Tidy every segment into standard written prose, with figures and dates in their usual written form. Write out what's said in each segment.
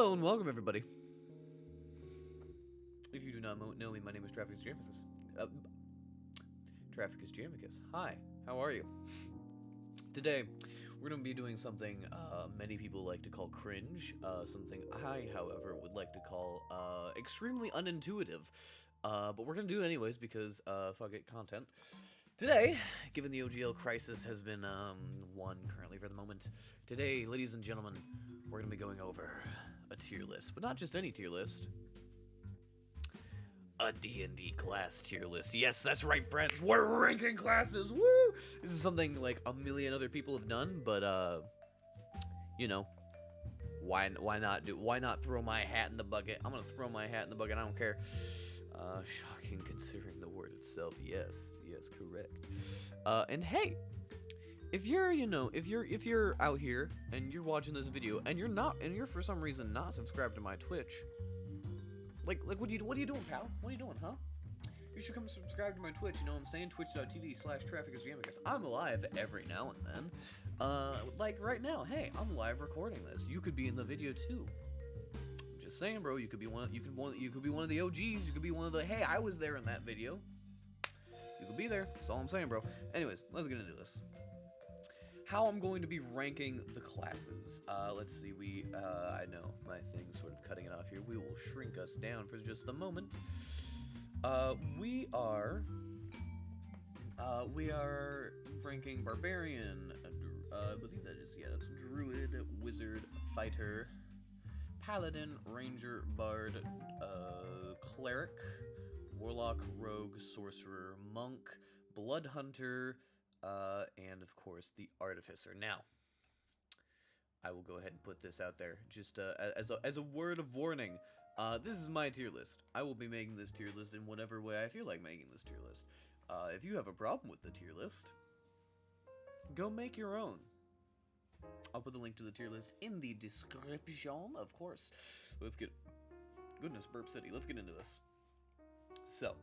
Hello and welcome, everybody. If you do not know me, my name is Trafficus Jamicus. Trafficus Jamicus. Hi, how are you? Today, we're going to be doing something many people like to call cringe, something I, however, would like to call extremely unintuitive. But we're going to do it anyways because, fuck it, content. Today, given the OGL crisis has been won currently for the moment, today, ladies and gentlemen, we're going to be going over a tier list. But not just any tier list. A D&D class tier list. Yes, that's right, friends. We're ranking classes. Woo! This is something like a million other people have done, but you know, why not throw my hat in the bucket? I'm gonna throw my hat in the bucket. I don't care. Shocking considering the word itself. Yes, correct. And hey, if you're out here and you're watching this video and you're for some reason not subscribed to my Twitch. Like, what are you doing, pal? What are you doing, huh? You should come subscribe to my Twitch, you know what I'm saying? Twitch.tv/TrafficusJamicus. I'm live every now and then. Like right now, hey, I'm live recording this. You could be in the video too. I'm just saying, bro, you could be one of the OGs, you could be one of the, hey, I was there in that video. You could be there. That's all I'm saying, bro. Anyways, let's get into this. How I'm going to be ranking the classes. Let's see, I know my thing's sort of cutting it off here. We will shrink us down for just a moment. We are ranking Barbarian, I believe that is, that's Druid, Wizard, Fighter, Paladin, Ranger, Bard, Cleric, Warlock, Rogue, Sorcerer, Monk, Blood Hunter, and of course the Artificer. Now, I will go ahead and put this out there, just as a word of warning. This is my tier list. I will be making this tier list in whatever way I feel like making this tier list. If you have a problem with the tier list, go make your own. I'll put the link to the tier list in the description, of course. Goodness, Burp City. Let's get into this. So,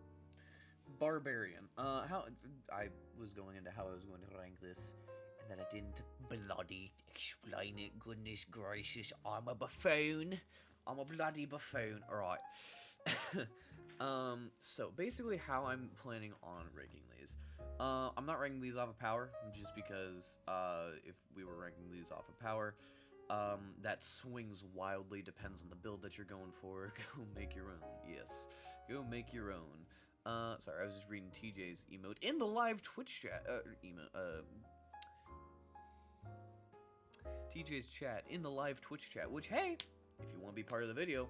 Barbarian. How I was going into how I was going to rank this, and then I didn't bloody explain it. Goodness gracious, I'm a buffoon. I'm a bloody buffoon. Alright. So basically how I'm planning on ranking these. I'm not ranking these off of power, just because if we were ranking these off of power, that swings wildly, depends on the build that you're going for. Go make your own. Yes. Go make your own. Sorry, I was just reading TJ's emote in the live Twitch chat, TJ's chat, in the live Twitch chat, which, hey, if you want to be part of the video,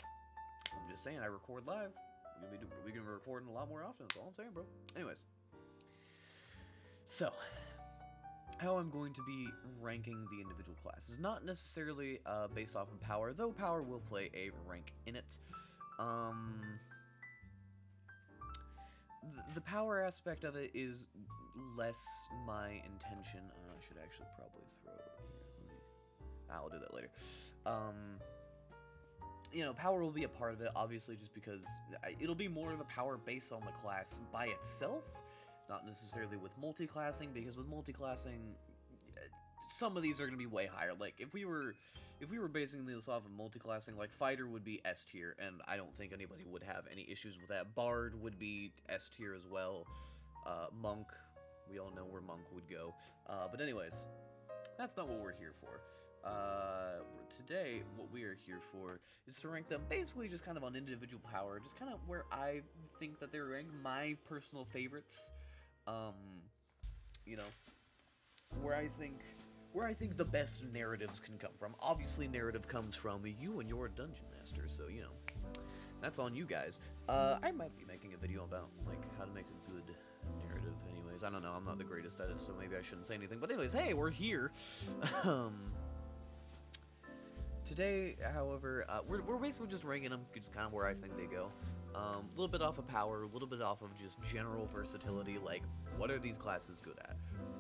I'm just saying, I record live. We're going to be recording a lot more often, that's all I'm saying, bro. Anyways. So, how I'm going to be ranking the individual classes, not necessarily, based off of power, though power will play a rank in it. The power aspect of it is less my intention. I should actually probably throw it here. I'll do that later. You know, power will be a part of it, obviously, just because it'll be more of a power based on the class by itself, not necessarily with multi-classing, because with multi-classing, some of these are going to be way higher. Like, if we were basing this off of multi-classing, like, Fighter would be S tier, and I don't think anybody would have any issues with that. Bard would be S tier as well. Monk, we all know where Monk would go. But anyways, that's not what we're here for. Today, what we are here for is to rank them basically just kind of on individual power, just kind of where I think that they're ranked, my personal favorites. You know, where I think the best narratives can come from. Obviously, narrative comes from you and your dungeon master, so, you know, that's on you guys. I might be making a video about, like, how to make a good narrative. Anyways, I don't know, I'm not the greatest at it, so maybe I shouldn't say anything. But anyways, hey, we're here. Today, however, we're basically just ranking them, just kind of where I think they go. A little bit off of power, a little bit off of just general versatility, like, what are these classes good at?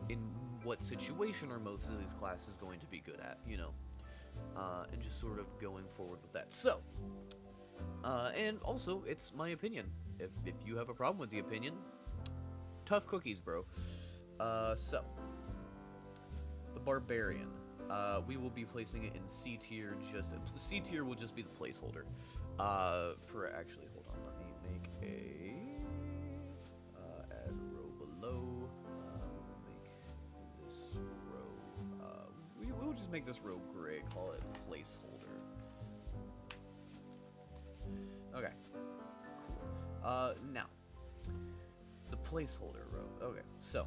In what situation are most of these classes going to be good at, you know? And just sort of going forward with that. So, and also, it's my opinion. If you have a problem with the opinion, tough cookies, bro. So, the Barbarian. We will be placing it in C tier. Just the C tier will just be the placeholder. For actually, hold on. Let me make a add row below. Make this row. We will just make this row gray. Call it placeholder. Okay. Cool. Now the placeholder row. Okay, so.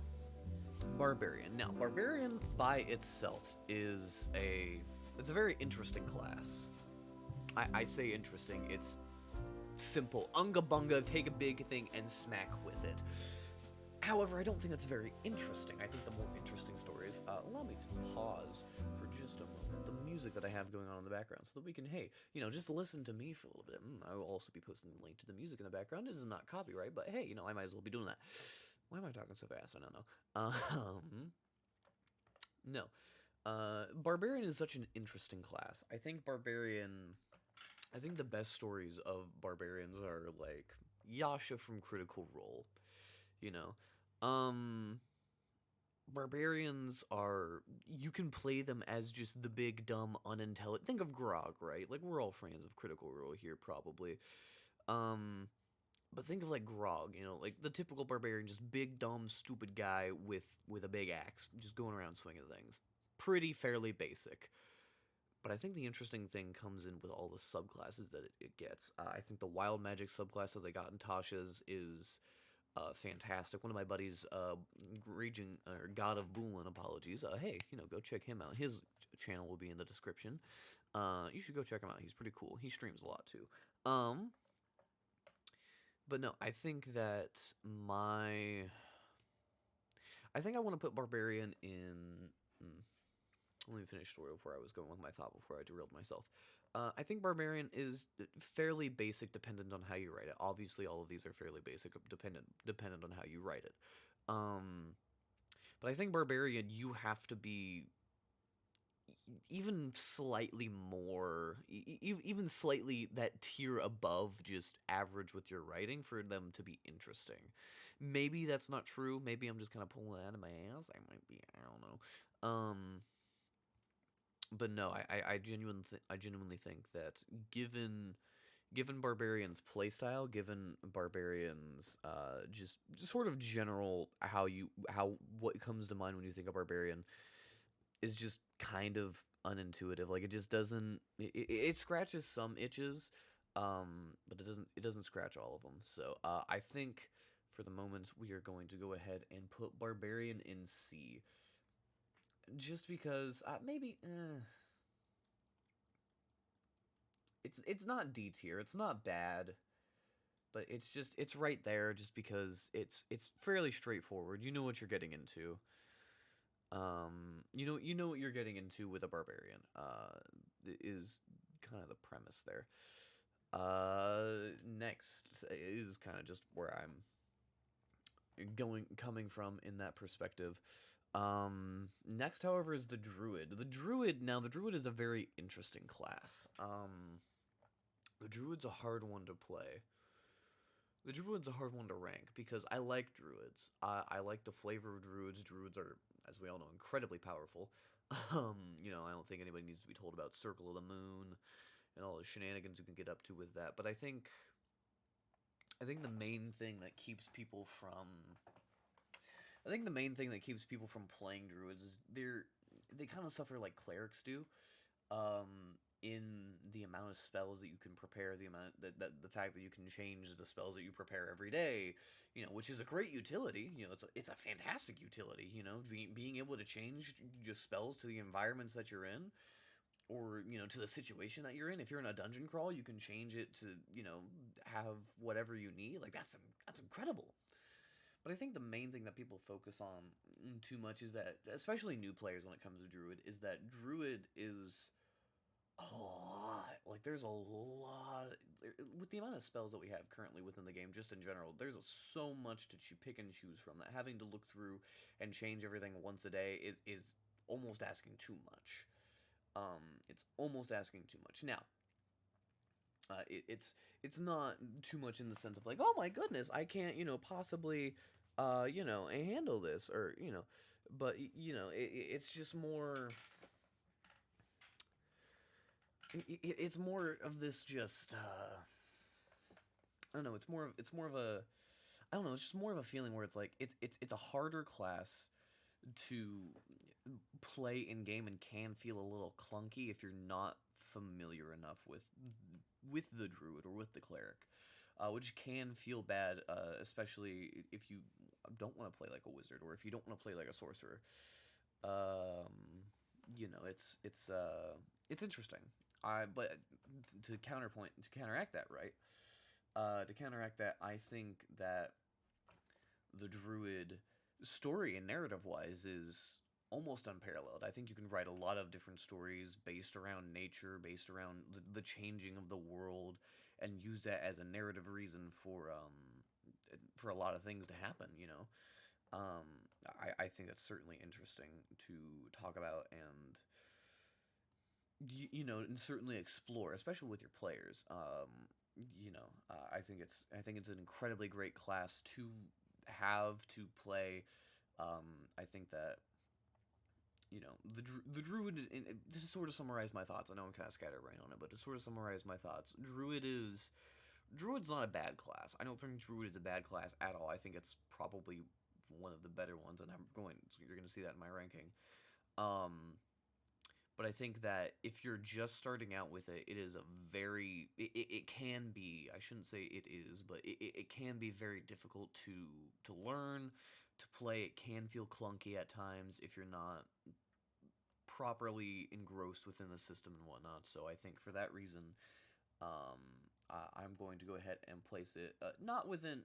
Barbarian. Now, Barbarian by itself is it's a very interesting class. I say interesting, it's simple. Unga bunga, take a big thing and smack with it. However, I don't think that's very interesting. I think the more interesting stories, allow me to pause for just a moment, the music that I have going on in the background, so that we can, hey, just listen to me for a little bit. I will also be posting the link to the music in the background. It is not copyright, but hey, I might as well be doing that. Why am I talking so fast? I don't know. No. Barbarian is such an interesting class. I think the best stories of Barbarians are, like, Yasha from Critical Role. Barbarians are... You can play them as just the big, dumb, unintelligent... Think of Grog, right? Like, we're all fans of Critical Role here, probably. But think of, like, Grog, like the typical barbarian, just big, dumb, stupid guy with a big axe, just going around swinging things. Pretty fairly basic. But I think the interesting thing comes in with all the subclasses that it gets. I think the wild magic subclass that they got in Tasha's is fantastic. One of my buddies, Raging, or God of Boolin, apologies. Hey, go check him out. His channel will be in the description. You should go check him out. He's pretty cool. He streams a lot, too. But no, I think that I think I want to put Barbarian in... Let me finish story before I was going with my thought before I derailed myself. I think Barbarian is fairly basic, dependent on how you write it. Obviously, all of these are fairly basic, dependent on how you write it. But I think Barbarian, you have to be even slightly more, even slightly that tier above just average with your writing for them to be interesting. Maybe that's not true. Maybe I'm just kind of pulling it out of my ass. I might be. I don't know. But no, I genuinely think that given Barbarian's playstyle, given Barbarian's just sort of general what comes to mind when you think of Barbarian is just kind of unintuitive. Like, it just doesn't. It scratches some itches, but it doesn't scratch all of them. So I think for the moment we are going to go ahead and put Barbarian in C. Just because maybe it's not D tier. It's not bad, but it's right there just because it's fairly straightforward. You know what you're getting into. You know what you're getting into with a barbarian. Is kind of the premise there. Next is kind of just where I'm coming from in that perspective. Next, however, is the Druid. The Druid is a very interesting class. The Druid's a hard one to play. The Druid's a hard one to rank because I like Druids. I like the flavor of Druids. Druids are, as we all know, incredibly powerful. I don't think anybody needs to be told about Circle of the Moon and all the shenanigans you can get up to with that. But I think the main thing that keeps people from playing Druids is they kind of suffer like clerics do, in the amount of spells that you can prepare, the fact that you can change the spells that you prepare every day, which is a great utility. It's a fantastic utility. Being able to change just spells to the environments that you're in, or to the situation that you're in. If you're in a dungeon crawl, you can change it to have whatever you need. Like, that's incredible. But I think the main thing that people focus on too much is that, especially new players when it comes to Druid, is that Druid is a lot. Like, there's a lot. With the amount of spells that we have currently within the game, just in general, there's so much to pick and choose from that having to look through and change everything once a day is almost asking too much. It's almost asking too much. Now, it's not too much in the sense of like, oh my goodness, I can't possibly handle this, or but it's just more. it's more of this just I don't know. It's more of a I don't know. It's just more of a feeling where it's like it's a harder class to play in game and can feel a little clunky if you're not familiar enough with the druid or with the cleric, which can feel bad, especially if you don't want to play like a wizard or if you don't want to play like a sorcerer. Um, it's interesting. But to counterpoint to counteract that, right? To counteract that, I think that the druid story and narrative wise is almost unparalleled. I think you can write a lot of different stories based around nature, based around the changing of the world, and use that as a narrative reason for a lot of things to happen. Um, I think that's certainly interesting to talk about and and certainly explore, especially with your players. I think it's an incredibly great class to have to play. I think that the druid. To sort of summarize my thoughts, I know I'm kind of scatterbrained on it, but to sort of summarize my thoughts, druid's not a bad class. I don't think druid is a bad class at all. I think it's probably one of the better ones, and you're going to see that in my ranking. Um, but I think that if you're just starting out with it, it is a it can be, I shouldn't say it is, but it can be very difficult to learn, to play. It can feel clunky at times if you're not properly engrossed within the system and whatnot. So I think for that reason, I'm going to go ahead and place it not within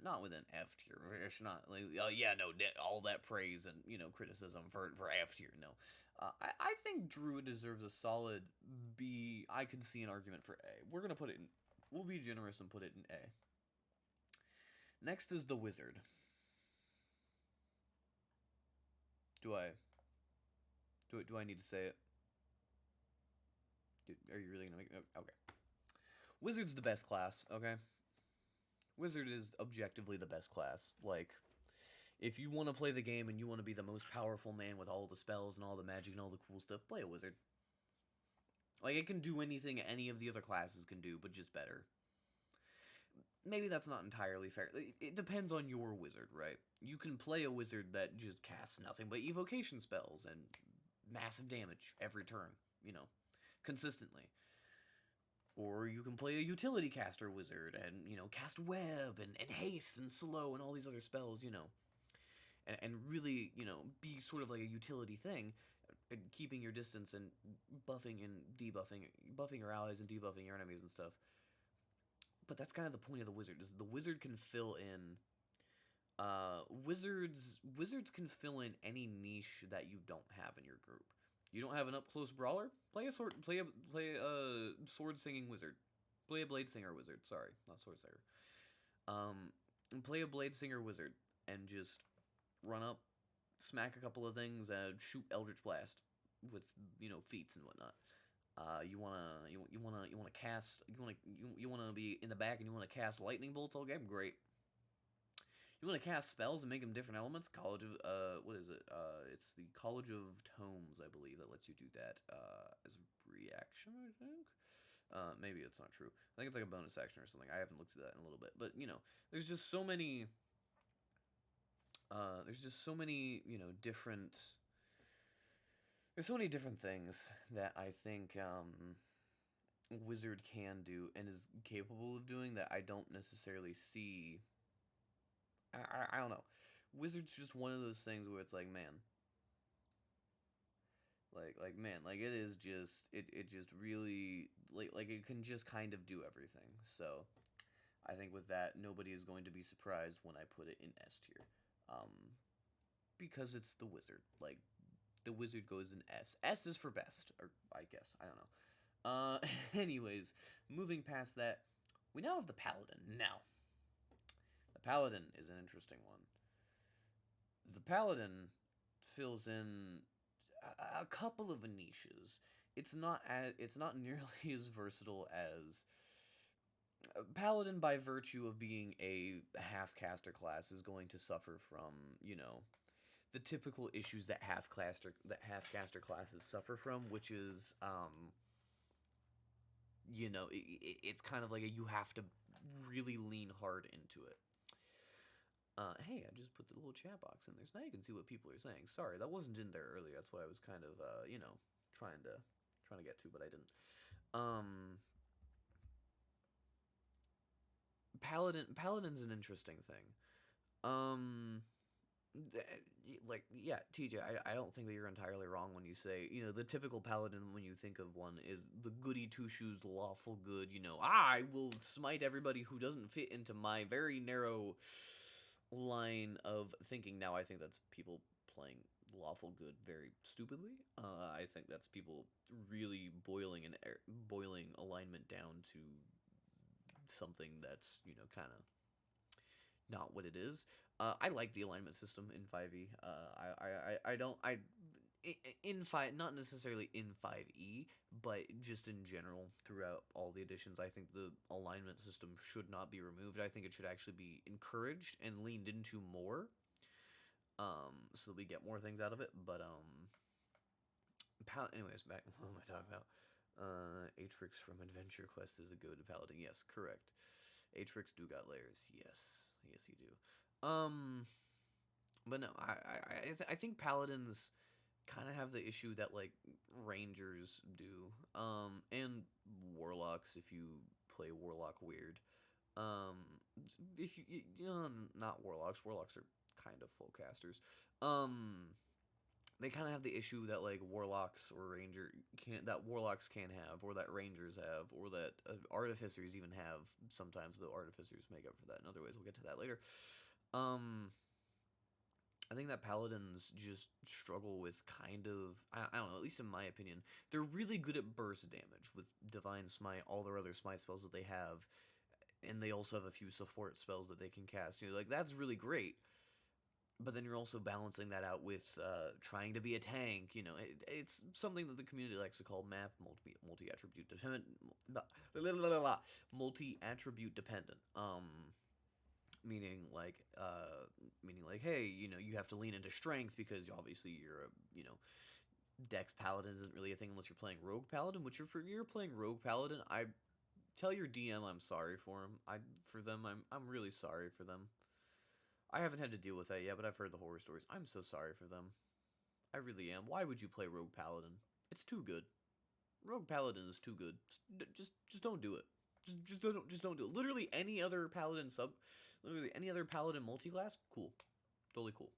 F tier. It's not like yeah, no, all that praise and criticism for F tier. No, I think Druid deserves a solid B. I could see an argument for A. We're gonna put it in. We'll be generous and put it in A. Next is the Wizard. Do I do I need to say it? Are you really gonna make okay? Wizard's the best class. Okay, Wizard is objectively the best class. Like, if you want to play the game and you want to be the most powerful man with all the spells and all the magic and all the cool stuff, play a Wizard. Like, it can do anything any of the other classes can do, but just better. Maybe that's not entirely fair. It depends on your wizard, right? You can play a wizard that just casts nothing but evocation spells and massive damage every turn, consistently. Or you can play a utility caster wizard and, cast web and haste and slow and all these other spells, and really, be sort of like a utility thing, and keeping your distance and buffing and buffing your allies and debuffing your enemies and stuff. But that's kind of the point of the wizard, is the wizard can fill in wizards can fill in any niche that you don't have in your group. You don't have an up close brawler? Play a sword singing wizard. Play a blade singer wizard. Sorry, not sword singer. And play a blade singer wizard and just run up, smack a couple of things, shoot Eldritch Blast with feats and whatnot. You wanna cast you wanna be in the back and you wanna cast lightning bolts all game. Great. You want to cast spells and make them different elements? College of what is it? It's the College of Tomes, I believe, that lets you do that as a reaction. I think. Maybe it's not true. I think it's like a bonus action or something. I haven't looked at that in a little bit, but there's just so many. There's just so many, different. There's so many different things that I think Wizard can do and is capable of doing that I don't necessarily see. I don't know. Wizard's just one of those things where it's like, man, like it is just it just really like it can just kind of do everything. So I think with that, nobody is going to be surprised when I put it in S tier, because it's the Wizard. Like, the Wizard goes in S. S is for best, or I guess I don't know. Anyways, moving past that, we now have the Paladin. Now, the Paladin is an interesting one. The Paladin fills in a couple of niches. It's not nearly as versatile as Paladin, by virtue of being a half caster class, is going to suffer from, the typical issues that half caster classes suffer from, which is it's kind of like you have to really lean hard into it. Hey, I just put the little chat box in there, so now you can see what people are saying. Sorry, that wasn't in there earlier. That's what I was kind of, trying to get to, but I didn't. Um, Paladin's an interesting thing. Um, like yeah, TJ, I don't think that you're entirely wrong when you say the typical paladin when you think of one is the goody two shoes lawful good. I will smite everybody who doesn't fit into my very narrow line of thinking. Now I think that's people playing lawful good very stupidly. I think that's people really boiling alignment down to something that's kind of not what it is. I like the alignment system in 5e. I don't in five, not necessarily in 5e, but just in general throughout all the editions. I think the alignment system should not be removed. I think it should actually be encouraged and leaned into more, so that we get more things out of it. But anyways, back what am I talking about? Atrix from Adventure Quest is a goated paladin. Yes, correct. Atrix do got layers. Yes, yes, you do. But no, I think paladins kind of have the issue that like rangers do, and warlocks if you play warlock weird. Um, if not warlocks, warlocks are kind of full casters. They kind of have the issue that like warlocks or ranger can't that warlocks can have, or that rangers have, or that artificers even have. Sometimes the artificers make up for that in other ways. We'll get to that later. Um, I think that paladins just struggle with kind of I don't know, at least in my opinion, they're really good at burst damage with divine smite, all their other smite spells that they have, and they also have a few support spells that they can cast. Like that's really great. But then you're also balancing that out with trying to be a tank. It's something that the community likes to call map multi attribute dependent, multi attribute dependent. Meaning like hey, you have to lean into strength because obviously you're a dex paladin isn't really a thing unless you're playing rogue paladin. Which if you're playing rogue paladin, I tell your DM I'm sorry for him. I'm really sorry for them. I haven't had to deal with that yet, but I've heard the horror stories. I'm so sorry for them. I really am. Why would you play Rogue Paladin? It's too good. Rogue Paladin is too good. Just don't do it. Just don't do it. Literally any other paladin multiclass, cool, totally cool.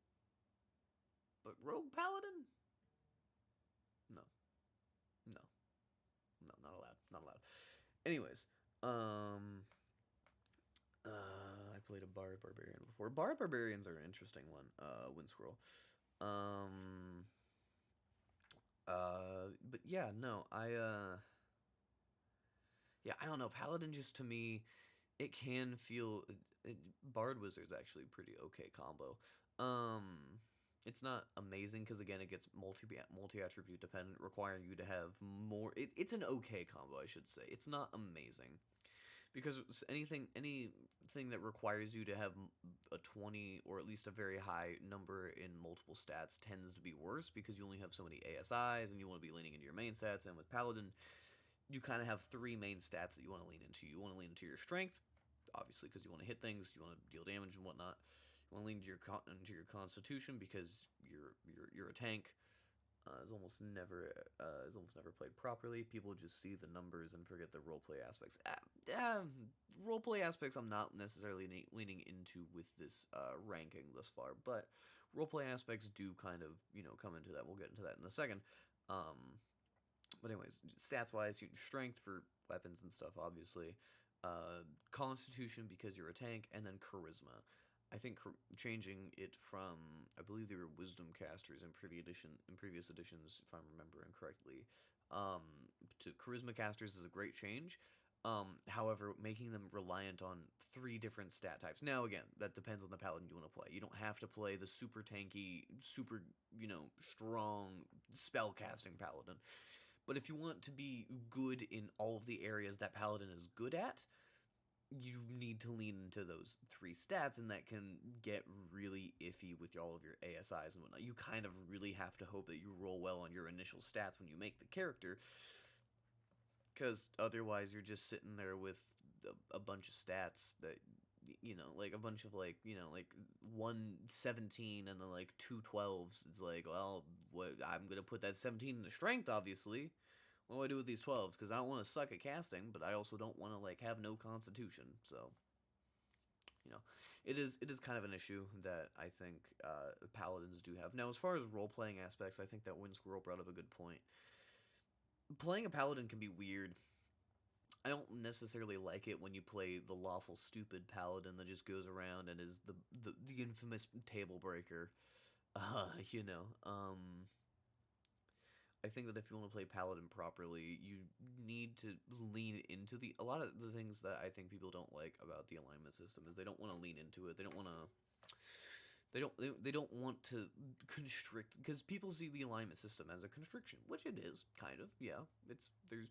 But Rogue Paladin, no, no, no, not allowed, not allowed. Anyways, I played a Bard Barbarian before. Bard Barbarians are an interesting one. Wind Squirrel. Um. But yeah, no, yeah, I don't know. Paladin just to me, it can feel. Bard Wizard's actually a pretty okay combo. It's not amazing because again, it gets multi attribute dependent, requiring you to have more. It's an okay combo, I should say. It's not amazing because anything that requires you to have a 20 or at least a very high number in multiple stats tends to be worse because you only have so many ASIs and you want to be leaning into your main stats. And with Paladin, you kind of have three main stats that you want to lean into. You want to lean into your strength, obviously, because you want to hit things, you want to deal damage and whatnot. You want to lean into your constitution because you're a tank. Is almost never played properly. People just see the numbers and forget the roleplay aspects. Roleplay aspects I'm not necessarily leaning into with this ranking thus far, but roleplay aspects do kind of come into that. We'll get into that in a second. But anyways, stats wise, strength for weapons and stuff, obviously. Constitution because you're a tank, and then charisma. I think changing it from, I believe they were wisdom casters in previous editions, if I'm remembering correctly, to charisma casters is a great change. However, making them reliant on three different stat types. Now, again, that depends on the paladin you want to play. You don't have to play the super tanky, super, strong spell casting paladin. But if you want to be good in all of the areas that paladin is good at, you need to lean into those three stats, and that can get really iffy with all of your ASIs and whatnot. You kind of really have to hope that you roll well on your initial stats when you make the character, Because otherwise, you're just sitting there with a bunch of stats that, like a bunch of like 117 and then like 2 12s. It's like, well, what I'm gonna put that 17 into strength, obviously. What do I do with these 12s? Because I don't want to suck at casting, but I also don't want to like have no constitution. So, you know, it is kind of an issue that I think paladins do have. Now, as far as role playing aspects, I think that Wind Squirrel brought up a good point. Playing a paladin can be weird. I don't necessarily like it when you play the lawful stupid paladin that just goes around and is the infamous table breaker. You know, I think that if you want to play paladin properly, you need to lean into a lot of the things that I think people don't like about the alignment system is they don't want to lean into it. They don't want to. They don't want to constrict because people see the alignment system as a constriction, which it is kind of. Yeah, there's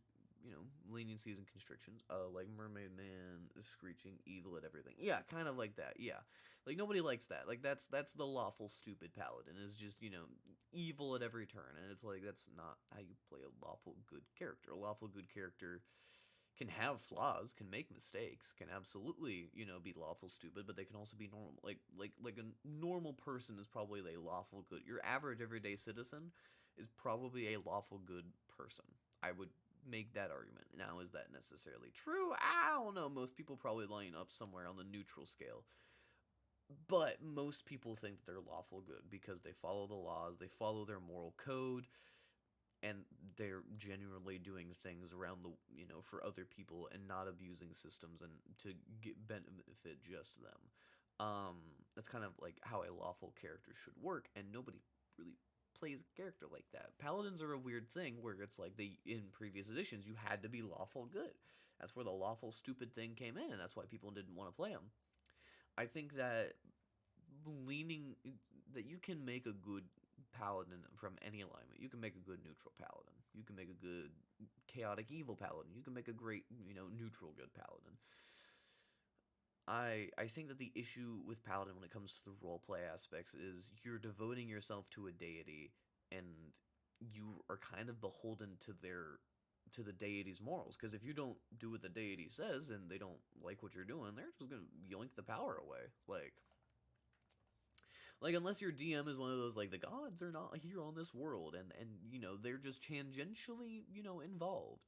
leniencies and constrictions. Like Mermaid Man is screeching evil at everything. Yeah, kind of like that. Yeah, like nobody likes that. Like that's the lawful stupid paladin is just evil at every turn, and it's like that's not how you play a lawful good character. A lawful good character can have flaws, can make mistakes, can absolutely, be lawful stupid, but they can also be normal. Like a normal person is probably a lawful good. Your average everyday citizen is probably a lawful good person. I would make that argument. Now, is that necessarily true? I don't know. Most people probably line up somewhere on the neutral scale. But most people think that they're lawful good because they follow the laws, they follow their moral code, and they're genuinely doing things around for other people and not abusing systems and to get benefit just them. That's kind of like how a lawful character should work, and nobody really plays a character like that. Paladins are a weird thing where it's like in previous editions you had to be lawful good. That's where the lawful stupid thing came in, and that's why people didn't want to play them. I think that leaning that you can make a good paladin from any alignment. You can make a good neutral paladin. You can make a good chaotic evil paladin. You can make a great, neutral good paladin. I think that the issue with paladin when it comes to the roleplay aspects is you're devoting yourself to a deity and you are kind of beholden to the deity's morals, because if you don't do what the deity says and they don't like what you're doing, they're just going to yoink the power away. Like unless your DM is one of those like the gods are not here on this world and they're just tangentially involved.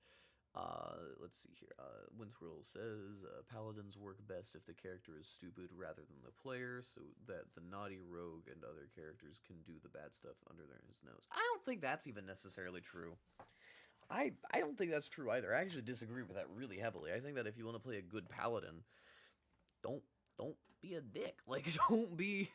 Let's see here. Windsquirrel says paladins work best if the character is stupid rather than the player, so that the naughty rogue and other characters can do the bad stuff under his nose. I don't think that's even necessarily true. I don't think that's true either. I actually disagree with that really heavily. I think that if you want to play a good paladin, don't be a dick. Like don't be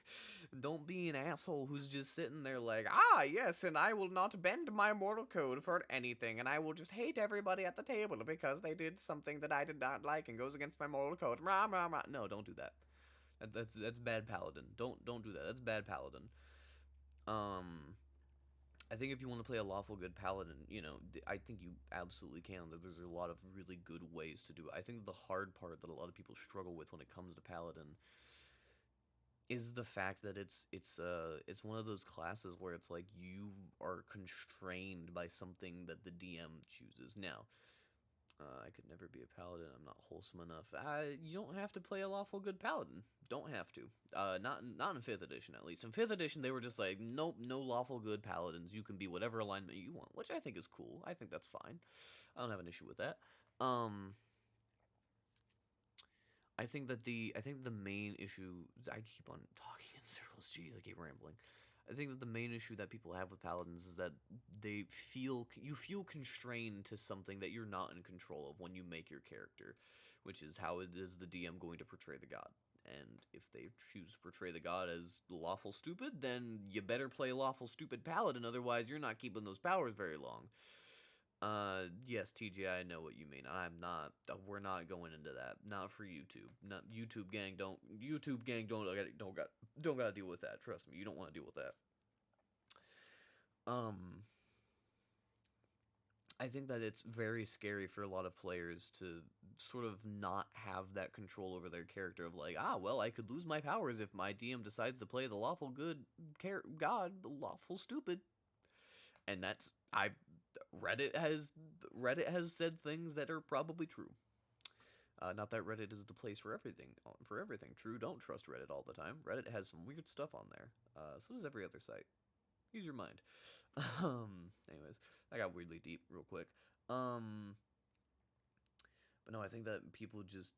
an asshole who's just sitting there like, yes, and I will not bend my moral code for anything, and I will just hate everybody at the table because they did something that I did not like and goes against my moral code. Rah, rah, rah. No, don't do that. That's bad paladin. Don't do that. That's bad paladin. I think if you want to play a lawful good paladin, I think you absolutely can. There's a lot of really good ways to do it. I think the hard part that a lot of people struggle with when it comes to paladin is the fact that it's one of those classes where it's like you are constrained by something that the DM chooses. Now, I could never be a paladin. I'm not wholesome enough. You don't have to play a lawful good paladin. Don't have to. Not in 5th edition, at least. In 5th edition, they were just like, nope, no lawful good paladins. You can be whatever alignment you want, which I think is cool. I think that's fine. I don't have an issue with that. I think the main issue. I keep on talking in circles. Jeez, I keep rambling. I think that the main issue that people have with paladins is that you feel constrained to something that you're not in control of when you make your character, which is how it is the DM going to portray the god. And if they choose to portray the god as lawful stupid, then you better play lawful stupid paladin, otherwise you're not keeping those powers very long. Yes, TJ, I know what you mean. I'm not. We're not going into that. Not for YouTube. Not YouTube gang. Don't gotta deal with that. Trust me, you don't want to deal with that. I think that it's very scary for a lot of players to sort of not have that control over their character of like, well, I could lose my powers if my DM decides to play the lawful good god, lawful stupid, and Reddit has Reddit has said things that are probably true. Not that Reddit is the place for everything. For everything, true. Don't trust Reddit all the time. Reddit has some weird stuff on there. So does every other site. Use your mind. Anyways, I got weirdly deep real quick. Um, but no, I think that people just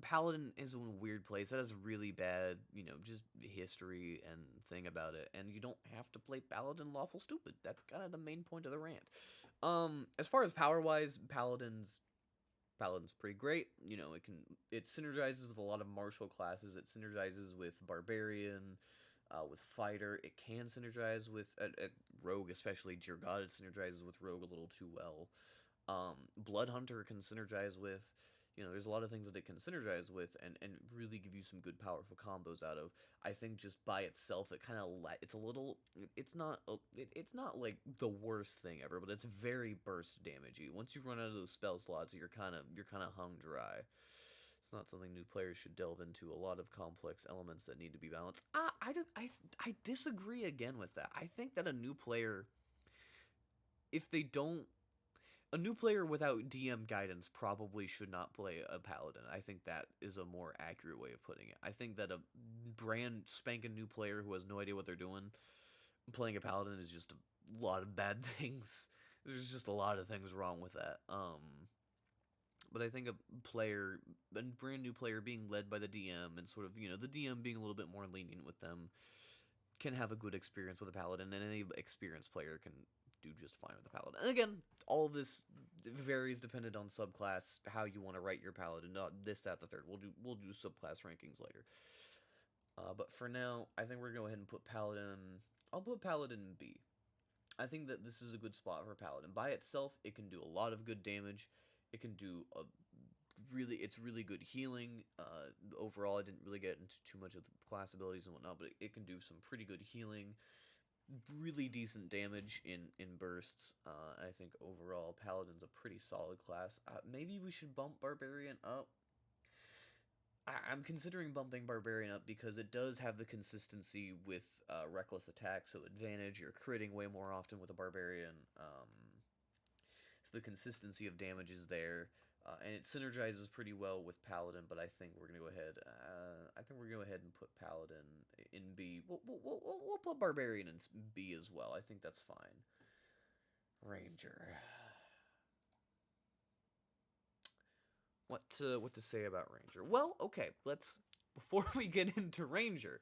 Paladin is in a weird place. That has really bad, just history and thing about it. And you don't have to play Paladin lawful stupid. That's kind of the main point of the rant. As far as power wise, Paladin's pretty great. It synergizes with a lot of martial classes. It synergizes with barbarian, with fighter. It can synergize with rogue, especially. Dear God, it synergizes with rogue a little too well. Blood Hunter can synergize with. There's a lot of things that it can synergize with and really give you some good powerful combos out of. I think just by itself, it kind of it's a little. It's not like the worst thing ever, but it's very burst damagey. Once you run out of those spell slots, you're kind of hung dry. It's not something new players should delve into. A lot of complex elements that need to be balanced. I disagree again with that. I think that if they don't a new player without DM guidance probably should not play a paladin. I think that is a more accurate way of putting it. I think that a brand spanking new player who has no idea what they're doing playing a paladin is just a lot of bad things. There's just a lot of things wrong with that. But I think a brand new player being led by the DM and sort of, the DM being a little bit more lenient with them can have a good experience with a paladin, and any experienced player can do just fine with a paladin. And again, all of this varies dependent on subclass, how you want to write your paladin. Not this, that, the third. We'll do subclass rankings later. But for now, I think we're gonna go ahead and put paladin. I'll put paladin in B. I think that this is a good spot for paladin. By itself, it can do a lot of good damage. It can do it's really good healing. Overall, I didn't really get into too much of the class abilities and whatnot, but it can do some pretty good healing, really decent damage in bursts. I think overall, Paladin's a pretty solid class. Maybe we should bump Barbarian up. I'm considering bumping Barbarian up because it does have the consistency with Reckless Attack, so advantage. You're critting way more often with a Barbarian. So the consistency of damage is there. And it synergizes pretty well with Paladin, but I think we're gonna go ahead. I think we're gonna go ahead and put Paladin in B. We'll put Barbarian in B as well. I think that's fine. Ranger. What to say about Ranger? Well, okay. Before we get into Ranger.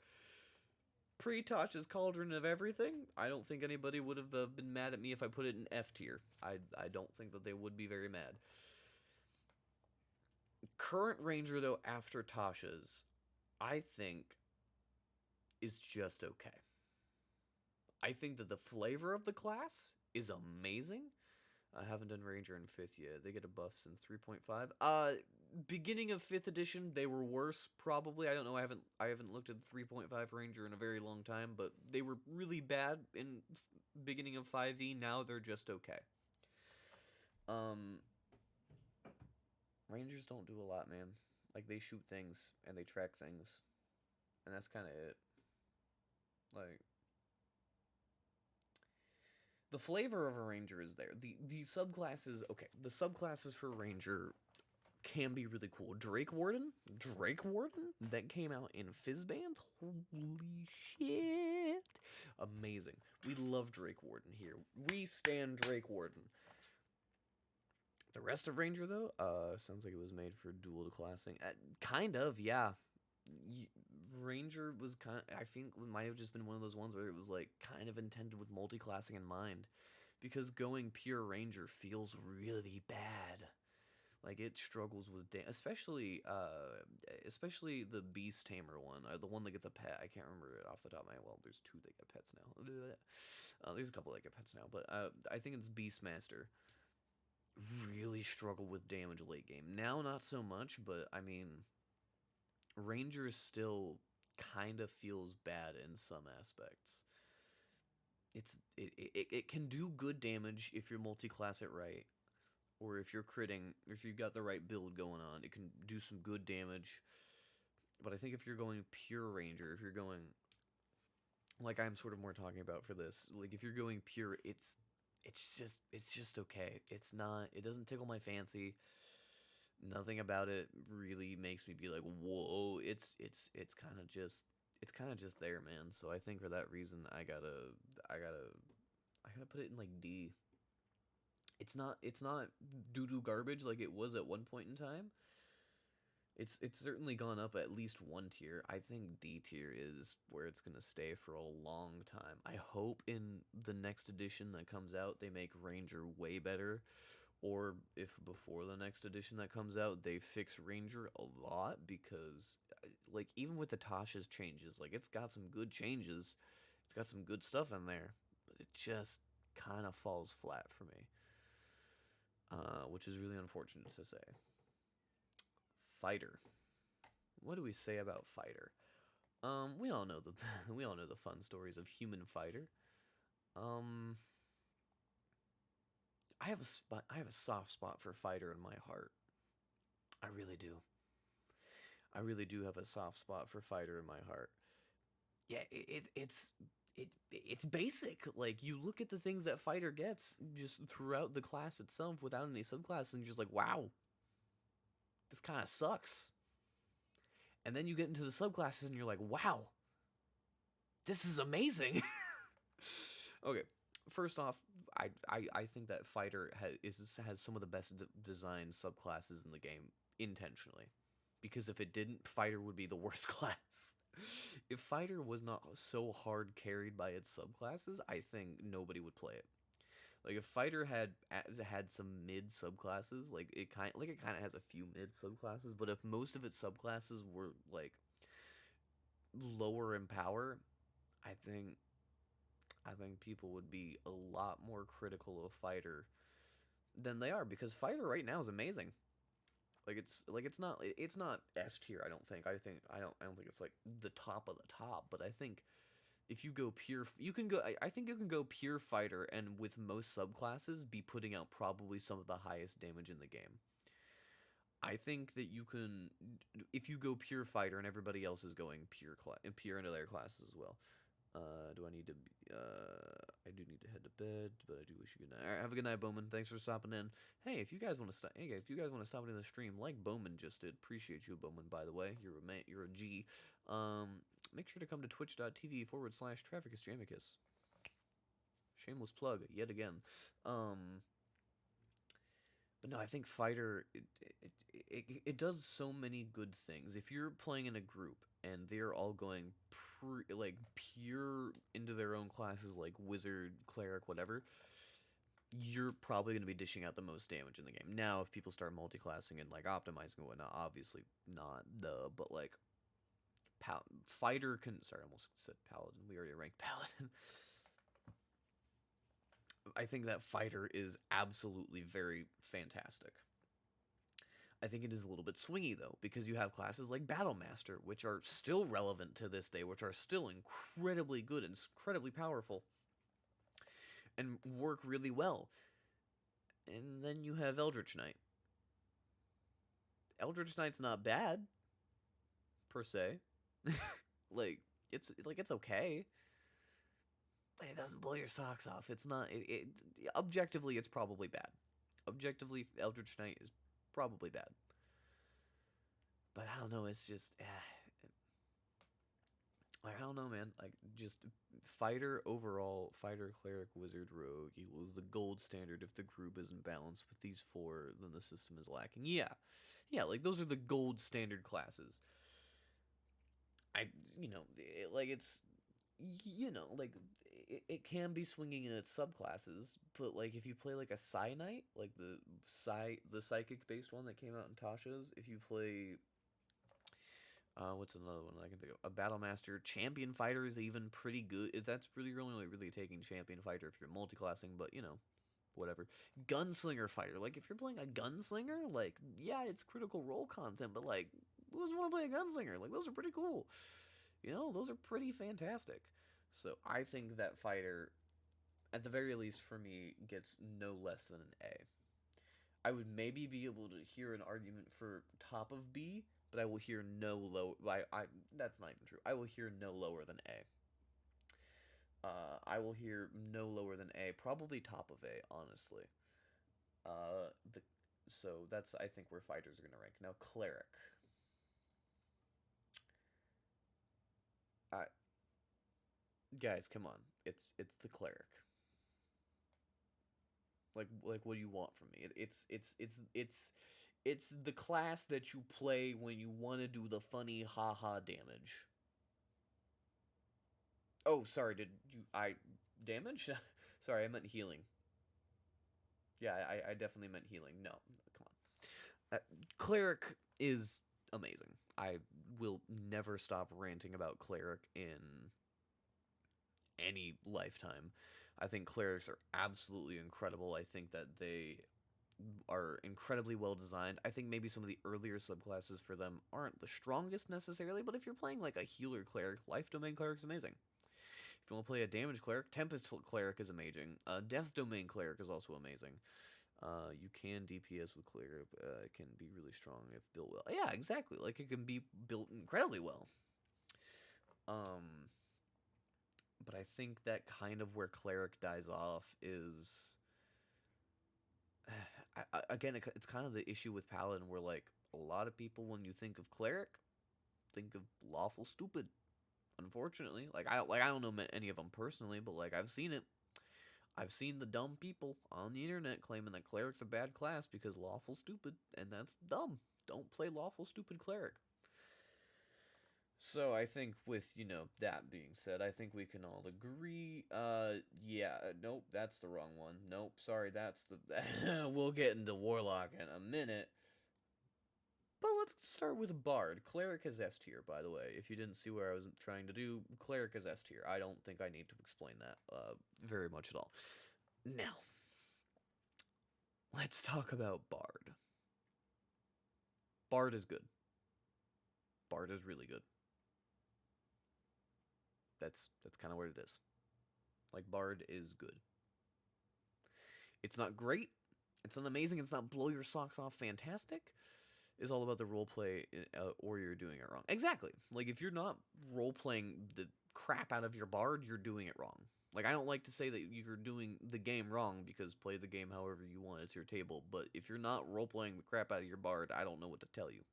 Pre-Tosh's Cauldron of Everything, I don't think anybody would have been mad at me if I put it in F tier. I don't think that they would be very mad. Current Ranger, though, after Tasha's, I think, is just okay. I think that the flavor of the class is amazing. I haven't done Ranger in 5th yet. They get a buff since 3.5. Beginning of 5th edition, they were worse, probably. I don't know, I haven't looked at 3.5 Ranger in a very long time, but they were really bad in beginning of 5e. Now they're just okay. Rangers don't do a lot, man. Like, they shoot things, and they track things. And that's kind of it. Like, the flavor of a Ranger is there. The subclasses, okay, the subclasses for Ranger can be really cool. Drake Warden, that came out in Fizzband. Holy shit. Amazing. We love Drake Warden here. We stand Drake Warden. The rest of Ranger, though, sounds like it was made for dual classing. Kind of, yeah. Ranger was I think it might have just been one of those ones where it was like kind of intended with multi-classing in mind, because going pure Ranger feels really bad. Like, it struggles with especially the Beast Tamer one, the one that gets a pet. I can't remember it off the top of my head. Well, there's 2 that get pets now. There's a couple that get pets now, but I think it's Beastmaster. Really struggle with damage late game. Now, not so much, but I mean, Ranger still kind of feels bad in some aspects. It can do good damage if you're multi-class it right, or if you're critting, if you've got the right build going on, it can do some good damage. But I think if you're going pure Ranger, if you're going, like I'm sort of more talking about for this, like if you're going pure, it's just okay. It's not. It doesn't tickle my fancy. Nothing about it really makes me be like, whoa. It's kind of just there, man. So I think for that reason, I gotta I gotta put it in like D. It's not doo doo garbage like it was at one point in time. It's certainly gone up at least one tier. I think D tier is where it's gonna stay for a long time. I hope in the next edition that comes out they make Ranger way better, or if before the next edition that comes out they fix Ranger a lot because, like, even with the Tasha's changes, like it's got some good changes, it's got some good stuff in there, but it just kind of falls flat for me, which is really unfortunate to say. Fighter. What do we say about Fighter? We all know the we all know the fun stories of Human Fighter. Um, I have a soft spot for Fighter in my heart. I really do. I really do have a soft spot for Fighter in my heart. Yeah, it's basic. Like, you look at the things that Fighter gets just throughout the class itself without any subclasses, and you're just like, wow, this kind of sucks. And then you get into the subclasses, and you're like, wow, this is amazing. Okay, first off, I think that Fighter has some of the best designed subclasses in the game intentionally, because if it didn't, Fighter would be the worst class. If Fighter was not so hard carried by its subclasses, I think nobody would play it. Like, if Fighter had some mid subclasses, it kind of has a few mid subclasses, but if most of its subclasses were like lower in power, I think I think people would be a lot more critical of Fighter than they are, because Fighter right now is amazing. It's not S tier. I don't think. I don't think it's like the top of the top. But I think if you go pure, you can go. I think you can go pure Fighter, and with most subclasses, be putting out probably some of the highest damage in the game. I think that you can, if you go pure Fighter and everybody else is going pure into their classes as well. Do I need to? I do need to head to bed, but I do wish you good night. All right, have a good night, Bowman. Thanks for stopping in. Hey, if you guys want to stop, hey, if you guys want to stop in the stream, like Bowman just did, appreciate you, Bowman. By the way, you're a man, you're a G. Make sure to come to twitch.tv/Trafficus Jamicus. Shameless plug yet again. But no, I think Fighter it does so many good things. If you're playing in a group and they're all going like pure into their own classes, like wizard, cleric, whatever, you're probably going to be dishing out the most damage in the game. Now, if people start multi-classing and like optimizing and whatnot, obviously not but like Fighter can. Sorry, I almost said Paladin. We already ranked Paladin. I think that Fighter is absolutely very fantastic. I think it is a little bit swingy though, because you have classes like Battlemaster, which are still relevant to this day, which are still incredibly good and incredibly powerful, and work really well. And then you have Eldritch Knight. Eldritch Knight's not bad, per se. It's okay. It doesn't blow your socks off. It's not. Objectively, it's probably bad. Objectively, Eldritch Knight is probably bad. But I don't know. It's just. I don't know, man. Like, just Fighter overall, Fighter, Cleric, Wizard, Rogue equals the gold standard. If the group isn't balanced with these four, then the system is lacking. Yeah. Yeah, like, those are the gold standard classes. It's, like, it can be swinging in its subclasses, but like if you play like a Psy Knight, like the psychic based one that came out in Tasha's, if you play what's another one I can think of? A Battlemaster. Champion Fighter is even pretty good. That's really really taking Champion Fighter if you're multiclassing, but whatever. Gunslinger Fighter. Like, if you're playing a gunslinger, like, yeah, it's critical role content, but like, who doesn't want to play a gunslinger? Like, those are pretty cool. Those are pretty fantastic. So I think that Fighter, at the very least for me, gets no less than an A. I would maybe be able to hear an argument for top of B, but I will hear no low. That's not even true. I will hear no lower than A. I will hear no lower than A, probably top of A, honestly. The so that's I think where fighters are gonna rank. Now cleric. I Guys, come on. It's the cleric. Like what do you want from me? It's the class that you play when you want to do the funny haha damage. Oh, sorry, did you I damage? Sorry, I meant healing. Yeah, I definitely meant healing. No, come on. Cleric is amazing. I will never stop ranting about cleric in any lifetime. I think clerics are absolutely incredible. I think that they are incredibly well designed. I think maybe some of the earlier subclasses for them aren't the strongest necessarily, but if you're playing like a healer cleric, life domain cleric's amazing. If you want to play a damage cleric, tempest cleric is amazing. Death domain cleric is also amazing. You can DPS with cleric. It can be really strong if built well. Yeah, exactly. Like it can be built incredibly well. Um, but I think that kind of where cleric dies off is again, it's kind of the issue with paladin where like a lot of people when you think of cleric think of lawful stupid. Unfortunately, I don't know any of them personally, but like I've seen it. I've seen the dumb people on the internet claiming that cleric's a bad class because lawful stupid, and that's dumb. Don't play lawful stupid cleric. So I think with, that being said, I think we can all agree. Yeah, nope, that's the wrong one. Nope, sorry, that's the. We'll get into Warlock in a minute. But let's start with Bard. Cleric is S tier, by the way. If you didn't see where I was trying to do, Cleric is S tier. I don't think I need to explain that very much at all. Now, let's talk about Bard. Bard is good. Bard is really good. That's kind of what it is. Like Bard is good. It's not great. It's not amazing. It's not blow your socks off fantastic. It's all about the role play or you're doing it wrong. Exactly. Like if you're not role playing the crap out of your Bard, you're doing it wrong. Like I don't like to say that you're doing the game wrong because play the game however you want. It's your table. But if you're not role playing the crap out of your Bard, I don't know what to tell you.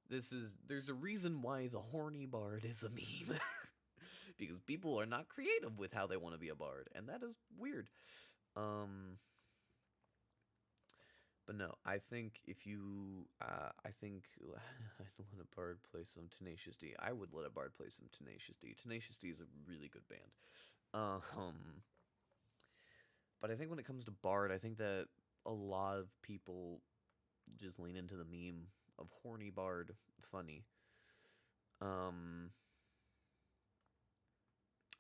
There's a reason why the horny Bard is a meme. Because people are not creative with how they want to be a Bard, and that is weird. Um But no, I think if you, I think I'd let a bard play some Tenacious D. I would let a bard play some Tenacious D. Tenacious D is a really good band. Um, but I think when it comes to bard, I think that a lot of people just lean into the meme of horny bard funny. Um,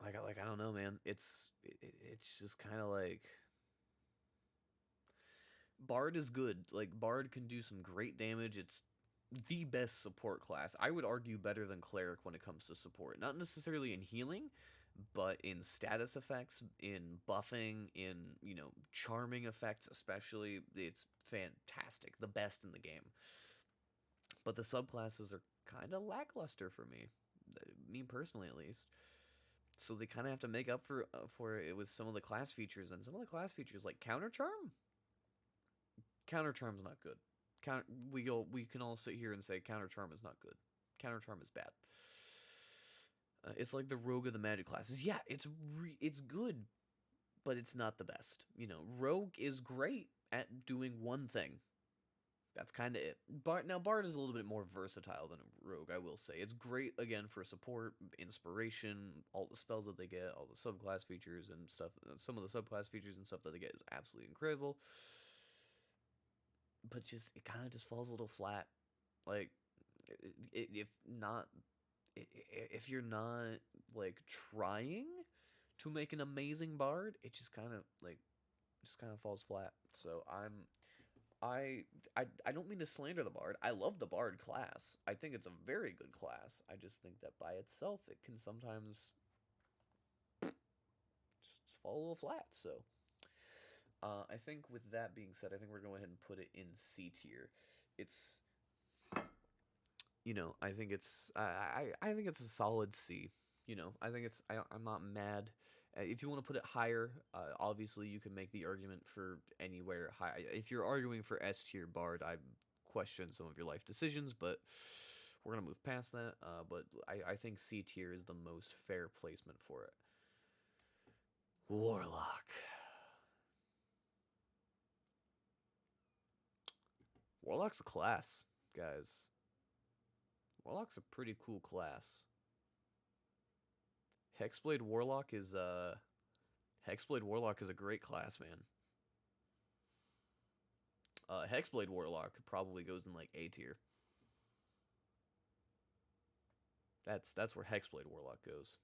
I don't know, man. It's just kind of like Bard is good. Like Bard can do some great damage. It's the best support class. I would argue better than Cleric when it comes to support. Not necessarily in healing, but in status effects, in buffing, in, charming effects especially. It's fantastic. The best in the game. But the subclasses are kind of lackluster for me personally at least. So they kind of have to make up for it with some of the class features, and some of the class features like counter charm. Counter charm's not good. We can all sit here and say counter charm is not good. Counter charm is bad. It's like the rogue of the magic classes. Yeah, it's good, but it's not the best. Rogue is great at doing one thing. That's kind of it. Bard is a little bit more versatile than a rogue, I will say. It's great again for support, inspiration, all the spells that they get, all the subclass features and stuff. Some of the subclass features and stuff that they get is absolutely incredible. But just it kind of just falls a little flat. Like if you're not like trying to make an amazing bard, it just kind of falls flat. So I don't mean to slander the bard. I love the bard class. I think it's a very good class. I just think that by itself it can sometimes just fall a little flat. So I think with that being said, I think we're going to go ahead and put it in C tier. It's, I think it's a solid C. I think I'm not mad. If you want to put it higher, obviously you can make the argument for anywhere high. If you're arguing for S tier Bard, I question some of your life decisions, but we're gonna move past that. But I think C tier is the most fair placement for it. Warlock. Warlock's a class, guys. Warlock's a pretty cool class. Hexblade Warlock is Hexblade Warlock is a great class, man. Hexblade Warlock probably goes in like A tier. That's where Hexblade Warlock goes.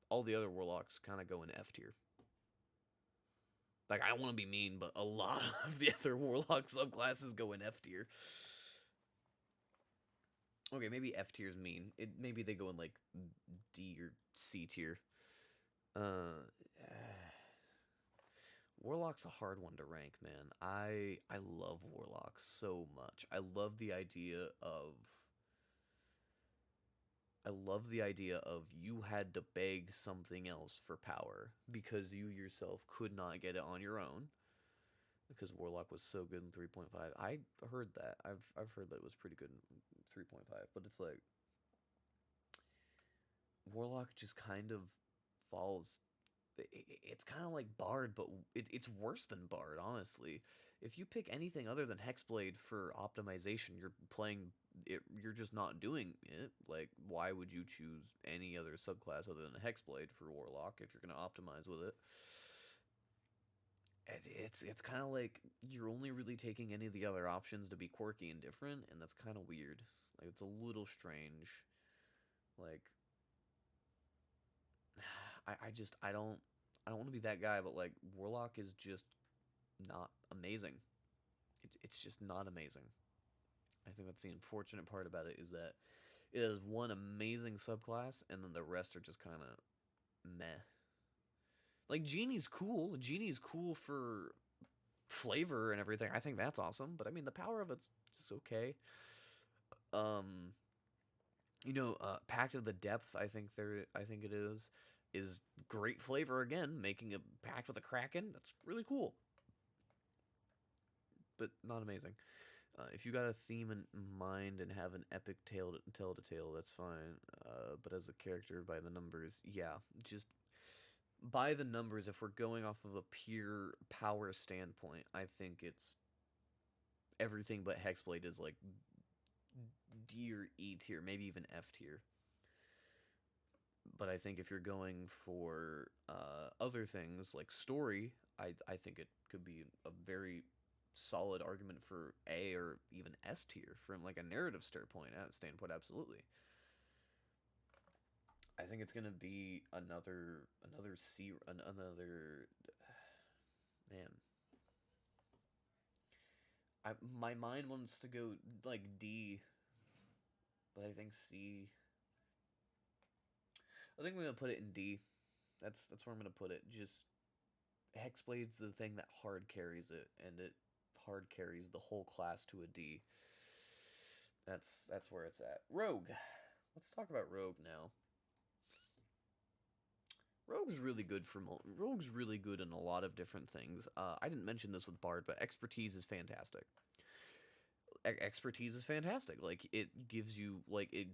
All the other Warlocks kind of go in F tier. Like, I don't want to be mean, but a lot of the other Warlock subclasses go in F tier. Okay, maybe F tier is mean. Maybe they go in like D or C tier. Uh, Warlock's a hard one to rank, man. I love Warlock so much. I love the idea of you had to beg something else for power because you yourself could not get it on your own. Because Warlock was so good in 3.5. I heard that. I've heard that it was pretty good in 3.5, but it's like Warlock just kind of falls. It's kind of like Bard, but it's worse than Bard, honestly. If you pick anything other than Hexblade for optimization, you're playing it. You're just not doing it. Like, why would you choose any other subclass other than Hexblade for Warlock if you're gonna optimize with it? And it's kind of like you're only really taking any of the other options to be quirky and different, and that's kind of weird. Like, it's a little strange. Like, I don't want to be that guy, but like Warlock is just not amazing. It's just not amazing. I think that's the unfortunate part about it is that it has one amazing subclass, and then the rest are just kind of meh. Like Genie's cool. Genie's cool for flavor and everything. I think that's awesome. But I mean, the power of it's just okay. Um, Pact of the Depth. I think it is great flavor again. Making a pact with a kraken. That's really cool, but not amazing. If you got a theme in mind and have an epic tale to tell, that's fine. But as a character by the numbers, yeah, just by the numbers. If we're going off of a pure power standpoint, I think it's everything but Hexblade is like D or E tier, maybe even F tier. But I think if you're going for other things like story, I think it could be a very solid argument for A or even S tier from like a narrative standpoint. Absolutely, I think it's gonna be another C another man. My mind wants to go like D, but I think C. I think I'm gonna put it in D. That's where I'm gonna put it. Just Hexblade's the thing that hard carries it, and it hard carries the whole class to a D. That's where it's at. Rogue. Let's talk about Rogue now. Rogue's really good in a lot of different things. I didn't mention this with Bard, but expertise is fantastic. Expertise is fantastic. Like it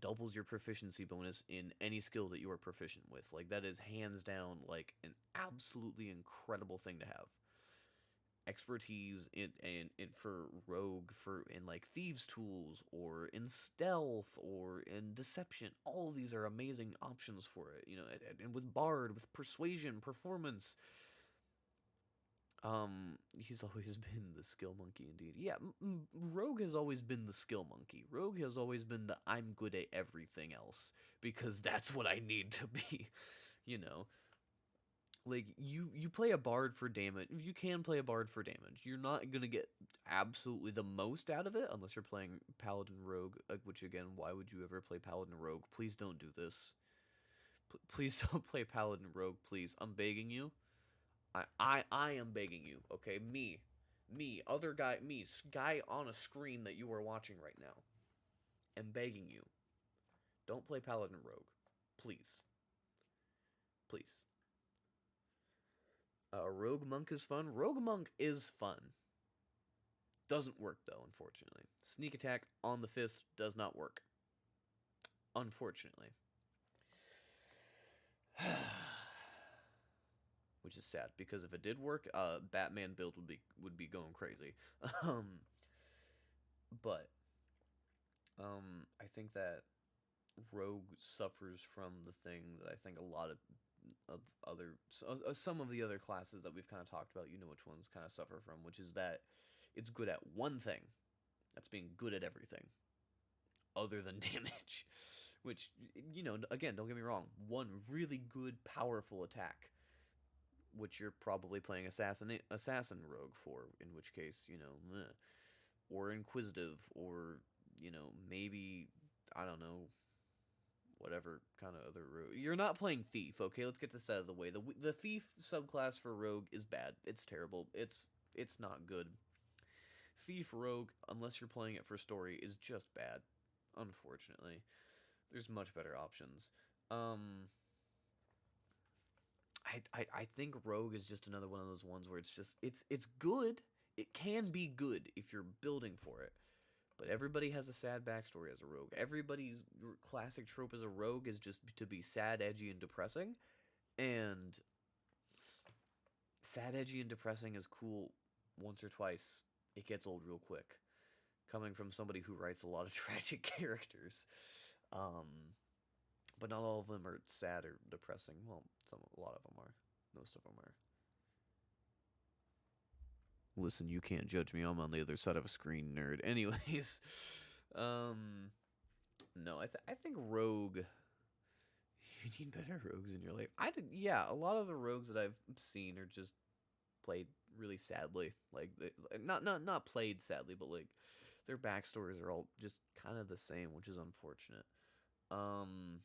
doubles your proficiency bonus in any skill that you are proficient with. Like that is hands down like an absolutely incredible thing to have. Expertise in for rogue for in like thieves tools or in stealth or in deception, all of these are amazing options for it, and with bard, with persuasion, performance. He's always been the skill monkey indeed. Yeah, rogue has always been the skill monkey. Rogue has always been the I'm good at everything else because that's what I need to be. you know like you play a bard for damage. You can play a bard for damage. You're not gonna get absolutely the most out of it unless you're playing paladin rogue, which again, why would you ever play paladin rogue? Please don't do this. Please don't play paladin rogue, please. I'm begging you. I am begging you, okay? Other guy, guy on a screen that you are watching right now, am begging you. Don't play paladin rogue, please, please. Rogue monk is fun. Rogue monk is fun. Doesn't work though, unfortunately. Sneak attack on the fist does not work, unfortunately. Which is sad because if it did work, Batman build would be going crazy. um, but I think that Rogue suffers from the thing that I think a lot of other some of the other classes that we've kind of talked about. You know which ones kind of suffer from, which is that it's good at one thing. That's being good at everything other than damage. Which, again, don't get me wrong, one really good, powerful attack, which you're probably playing assassin rogue for, in which case, or inquisitive, or maybe, I don't know, whatever kind of other rogue. You're not playing thief, okay? Let's get this out of the way. The thief subclass for rogue is bad. It's terrible. It's not good. Thief rogue, unless you're playing it for story, is just bad. Unfortunately, there's much better options. Um, I think rogue is just another one of those ones where it's good. It can be good if you're building for it. But everybody has a sad backstory as a rogue. Everybody's classic trope as a rogue is just to be sad, edgy, and depressing. And sad, edgy, and depressing is cool once or twice. It gets old real quick. Coming from somebody who writes a lot of tragic characters. But not all of them are sad or depressing. Well, a lot of them are. Most of them are. Listen, you can't judge me. I'm on the other side of a screen, nerd. Anyways, no, I think rogue. You need better rogues in your life. Yeah. A lot of the rogues that I've seen are just played really sadly. Like not played sadly, but like their backstories are all just kind of the same, which is unfortunate. Um,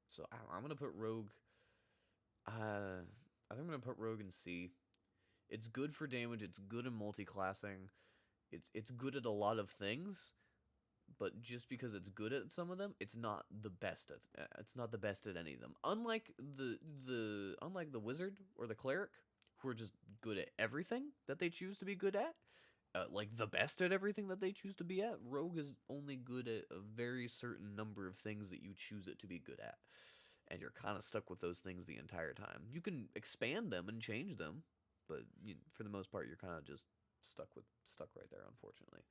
so I'm gonna put rogue. I think I'm gonna put rogue in C. It's good for damage. It's good in multi-classing. It's good at a lot of things, but just because it's good at some of them, it's not the best at any of them. Unlike the wizard or the cleric, who are just good at everything that they choose to be good at, like the best at everything that they choose to be at. Rogue is only good at a very certain number of things that you choose it to be good at, and you're kind of stuck with those things the entire time. You can expand them and change them, but for the most part, you're kind of just stuck right there, unfortunately.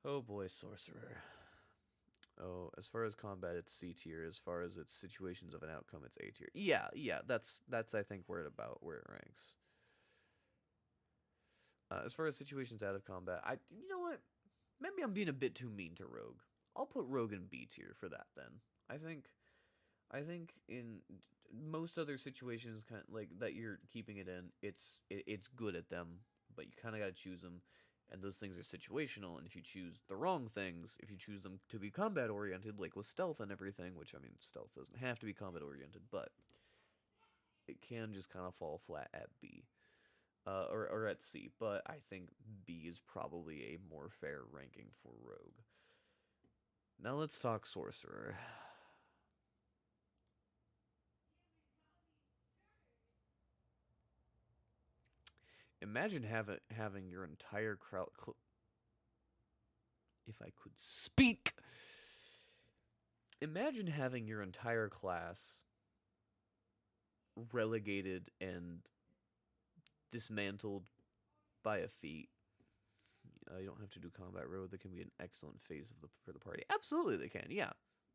Oh boy, sorcerer. Oh, as far as combat, it's C tier. As far as its situations of an outcome, it's A tier. Yeah. That's I think where it ranks. As far as situations out of combat, you know what? Maybe I'm being a bit too mean to Rogue. I'll put Rogue in B tier for that then. I think in most other situations, kind of like that you're keeping it in, it's good at them, but you kind of got to choose them, and those things are situational. And if you choose the wrong things, if you choose them to be combat oriented, like with stealth and everything, which I mean, stealth doesn't have to be combat oriented, but it can just kind of fall flat at B, or at C. But I think B is probably a more fair ranking for Rogue. Now let's talk Sorcerer. Imagine having your entire crowd. If I could speak, imagine having your entire class relegated and dismantled by a feat. You don't have to do combat road. That can be an excellent phase for the party. Absolutely, they can. Yeah,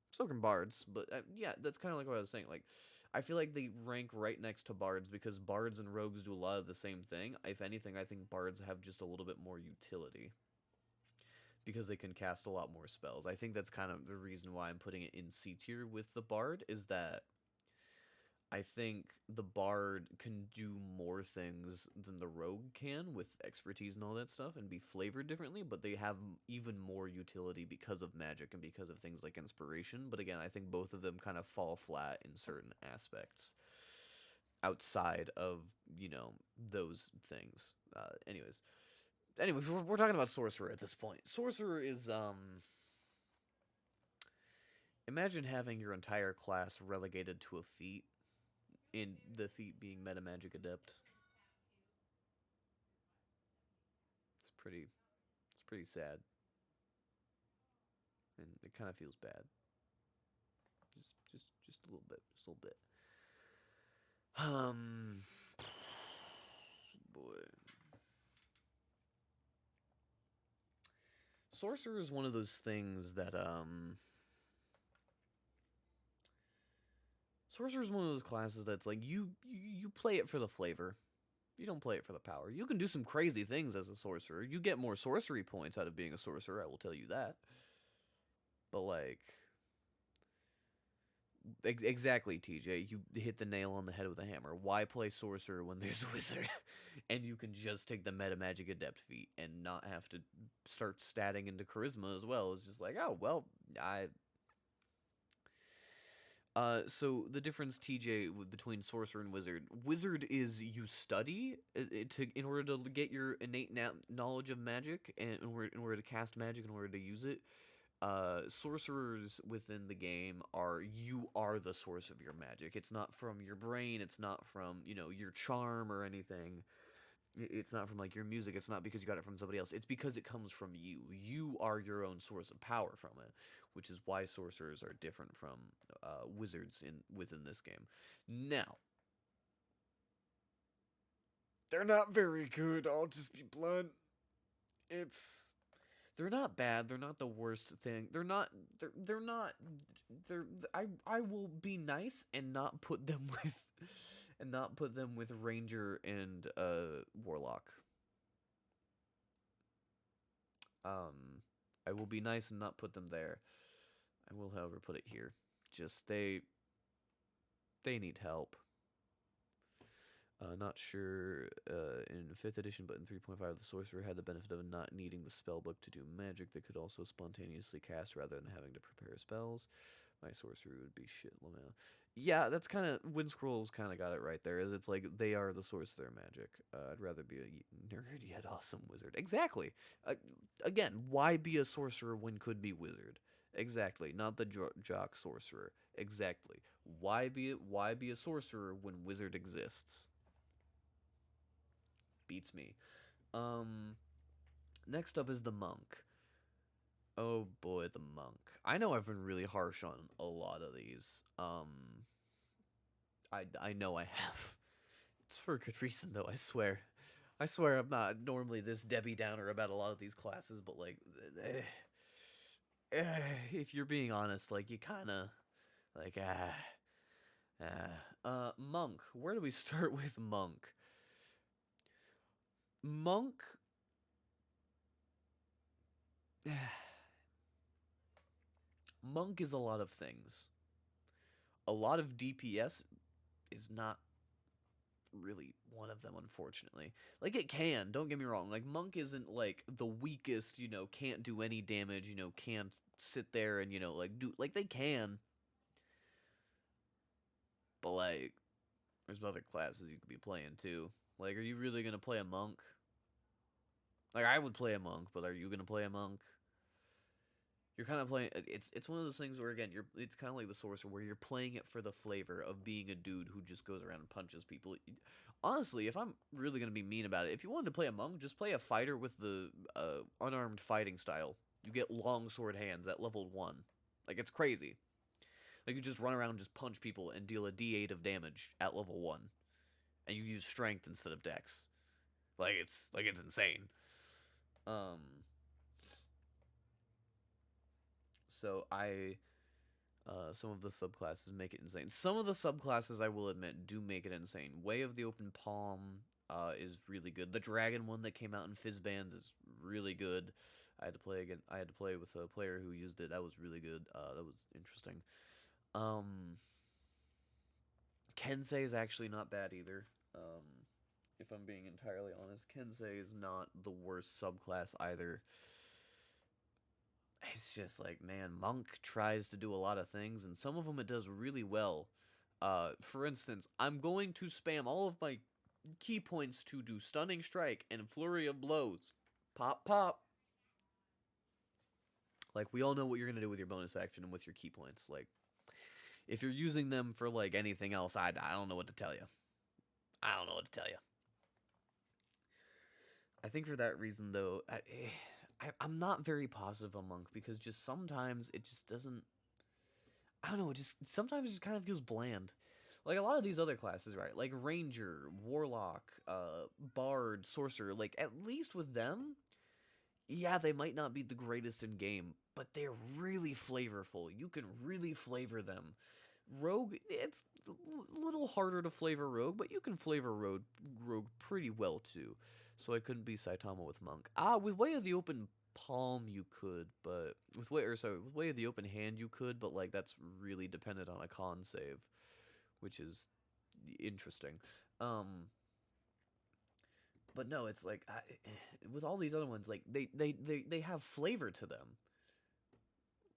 so can bards. But yeah, that's kind of like what I was saying. Like, I feel like they rank right next to bards because bards and rogues do a lot of the same thing. If anything, I think bards have just a little bit more utility because they can cast a lot more spells. I think that's kind of the reason why I'm putting it in C tier with the bard, is that I think the bard can do more things than the rogue can with expertise and all that stuff and be flavored differently, but they have even more utility because of magic and because of things like inspiration. But again, I think both of them kind of fall flat in certain aspects outside of, those things. Anyways, we're talking about sorcerer at this point. Sorcerer is Imagine having your entire class relegated to a feat, in the feat being Meta Magic Adept. It's pretty sad, and it kind of feels bad. Just a little bit, just a little bit. Um, boy, Sorcerer is one of those things that Sorcerer is one of those classes that's like you play it for the flavor. You don't play it for the power. You can do some crazy things as a sorcerer. You get more sorcery points out of being a sorcerer, I will tell you that. But like exactly, TJ, you hit the nail on the head with a hammer. Why play sorcerer when there's wizard? And you can just take the meta magic adept feat and not have to start statting into charisma as well. It's just like, oh well, I so the difference, TJ, between sorcerer and wizard. Wizard is you study in order to get your innate knowledge of magic, and in order to cast magic, in order to use it. Sorcerers within the game you are the source of your magic. It's not from your brain. It's not from your charm or anything. It's not from like your music. It's not because you got it from somebody else. It's because it comes from you. You are your own source of power from it, which is why sorcerers are different from wizards within this game. Now, they're not very good. I'll just be blunt. It's They're not bad. They're not the worst thing. They're not. They're not. They're. I will be nice and not put them with ranger and warlock. Um, I will be nice and not put them there. I will, however, put it here. Just they need help. Not sure in 5th edition, but in 3.5, the sorcerer had the benefit of not needing the spellbook to do magic. They could also spontaneously cast rather than having to prepare spells. My sorcerer would be shit. Yeah, that's kind of Wind Scrolls kind of got it right there. Is it's like they are the source of their magic. I'd rather be a nerd yet awesome wizard. Exactly. Again, why be a sorcerer when could be wizard? Exactly. Not the jock sorcerer. Exactly. Why be a sorcerer when wizard exists? Beats me. Um, Next up is the monk. Oh boy, the monk. I know I've been really harsh on a lot of these. I know I have. It's for a good reason though, I swear. I swear I'm not normally this Debbie Downer about a lot of these classes, but like, if you're being honest, like you kind of like monk. Where do we start with monk? Monk. Monk is a lot of things. A lot of DPS is not really one of them, unfortunately. Like, it can, don't get me wrong. Like, Monk isn't, like, the weakest, can't do any damage, can't sit there and, like, do. Like, they can. But, like, there's other classes you could be playing, too. Like, are you really gonna play a Monk? Like, I would play a Monk, but are you gonna play a Monk? You're kind of playing. It's one of those things where again, it's kind of like the sorcerer, where you're playing it for the flavor of being a dude who just goes around and punches people. Honestly, if I'm really gonna be mean about it, if you wanted to play a monk, just play a fighter with the unarmed fighting style. You get long sword hands at level 1. Like, it's crazy. Like, you just run around and just punch people and deal a D8 of damage at level 1, and you use strength instead of dex. It's insane. Um. So some of the subclasses make it insane. Some of the subclasses, I will admit, do make it insane. Way of the Open Palm is really good. The dragon one that came out in Fizzbands is really good. I had to play again. I had to play with a player who used it. That was really good. That was interesting. Kensei is actually not bad either. If I'm being entirely honest, Kensei is not the worst subclass either. It's just like, man, Monk tries to do a lot of things, and some of them it does really well. For instance, I'm going to spam all of my key points to do Stunning Strike and Flurry of Blows. Pop, pop. Like, we all know what you're gonna do with your bonus action and with your key points. Like, if you're using them for like anything else, I don't know what to tell you. I don't know what to tell you. I think for that reason, though, I'm not very positive on Monk because just sometimes it just doesn't. I don't know. It just sometimes it just kind of feels bland. Like a lot of these other classes, right? Like Ranger, Warlock, Bard, Sorcerer. Like at least with them, yeah, they might not be the greatest in game, but they're really flavorful. You can really flavor them. Rogue, it's a little harder to flavor Rogue, but you can flavor Rogue pretty well too. So I couldn't be Saitama with Monk. With Way of the Open Palm you could, but with Way of the Open Hand you could, but like that's really dependent on a con save, which is interesting. Um, but no, it's like with all these other ones, like they have flavor to them.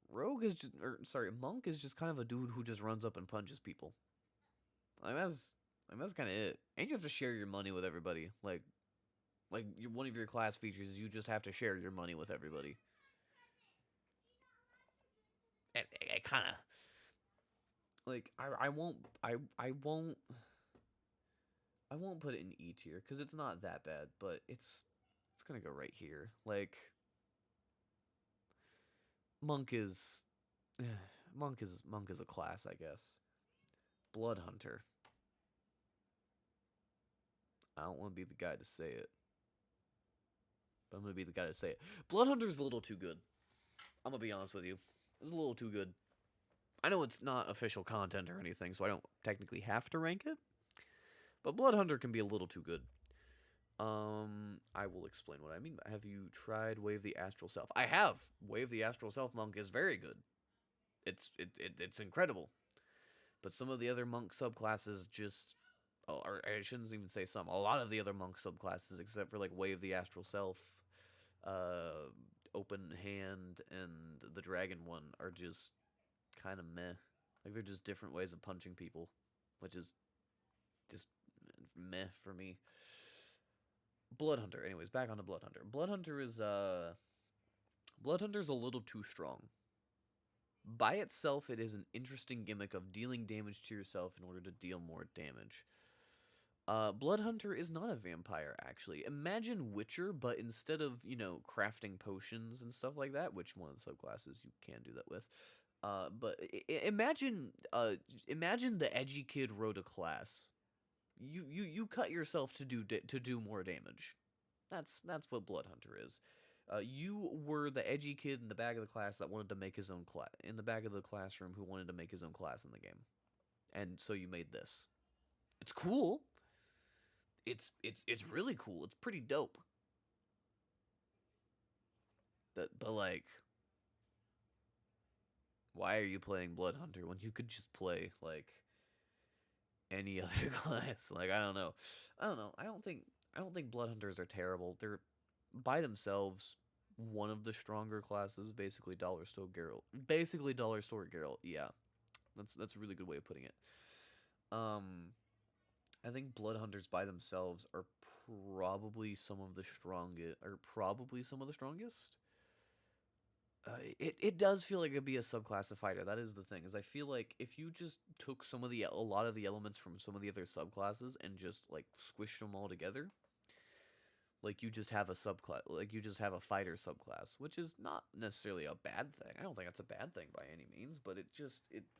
Rogue is just, or sorry, Monk is just kind of a dude who just runs up and punches people. Like that's kind of it. And you have to share your money with everybody. One of your class features is you just have to share your money with everybody. And it kind of like I won't put it in E tier because it's not that bad, but it's gonna go right here. Like Monk is Monk is a class, I guess. Blood Hunter. I don't want to be the guy to say it, but I'm gonna be the guy to say it. Blood Hunter is a little too good. I'm gonna be honest with you. It's a little too good. I know it's not official content or anything, so I don't technically have to rank it. But Blood Hunter can be a little too good. I will explain what I mean. Have you tried Wave the Astral Self? I have. Wave the Astral Self Monk is very good. It's incredible. But some of the other monk subclasses just, or I shouldn't even say some. A lot of the other monk subclasses, except for like Wave the Astral Self, Open Hand, and the Dragon one, are just kind of meh. Like they're just different ways of punching people, which is just meh for me. Blood Hunter. Anyways, back on to Blood Hunter. Blood Hunter's a little too strong. By itself, it is an interesting gimmick of dealing damage to yourself in order to deal more damage. Blood Hunter is not a vampire, actually. Imagine Witcher, but instead of, crafting potions and stuff like that, which one of the subclasses you can do that with, but imagine the edgy kid wrote a class. You cut yourself to do more damage. That's what Blood Hunter is. You were the edgy kid in the back of the class that wanted to make his own class in the back of the classroom who wanted to make his own class in the game, and so you made this. It's cool. It's really cool. It's pretty dope. But like, why are you playing Blood Hunter when you could just play like any other class? Like I don't know. I don't think Blood Hunters are terrible. They're by themselves one of the stronger classes. Basically, Dollar Store Geralt. Basically, Dollar Store Geralt. Yeah, that's a really good way of putting it. I think Blood Hunters by themselves are probably some of the strongest. Are probably some of the strongest. It does feel like it'd be a subclass of fighter. That is the thing. Is I feel like if you just took a lot of the elements from some of the other subclasses and just like squished them all together, like you just have a subclass, like you just have a fighter subclass, which is not necessarily a bad thing. I don't think that's a bad thing by any means, but it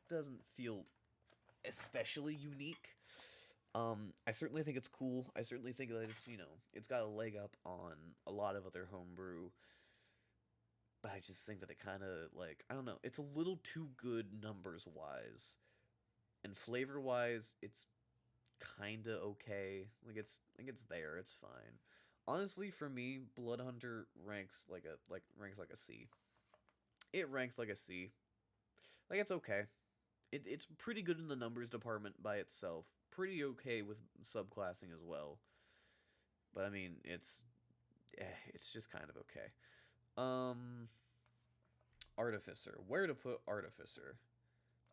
doesn't feel especially unique. I certainly think it's cool. I certainly think that it's got a leg up on a lot of other homebrew. But I just think that it kind of like I don't know. It's a little too good numbers wise, and flavor wise, it's kind of okay. It's there. It's fine. Honestly, for me, Blood Hunter ranks like a C. It ranks like a C. Like it's okay. It's pretty good in the numbers department by itself. Pretty okay with subclassing as well. But I mean, it's just kind of okay. Um, Artificer. Where to put Artificer?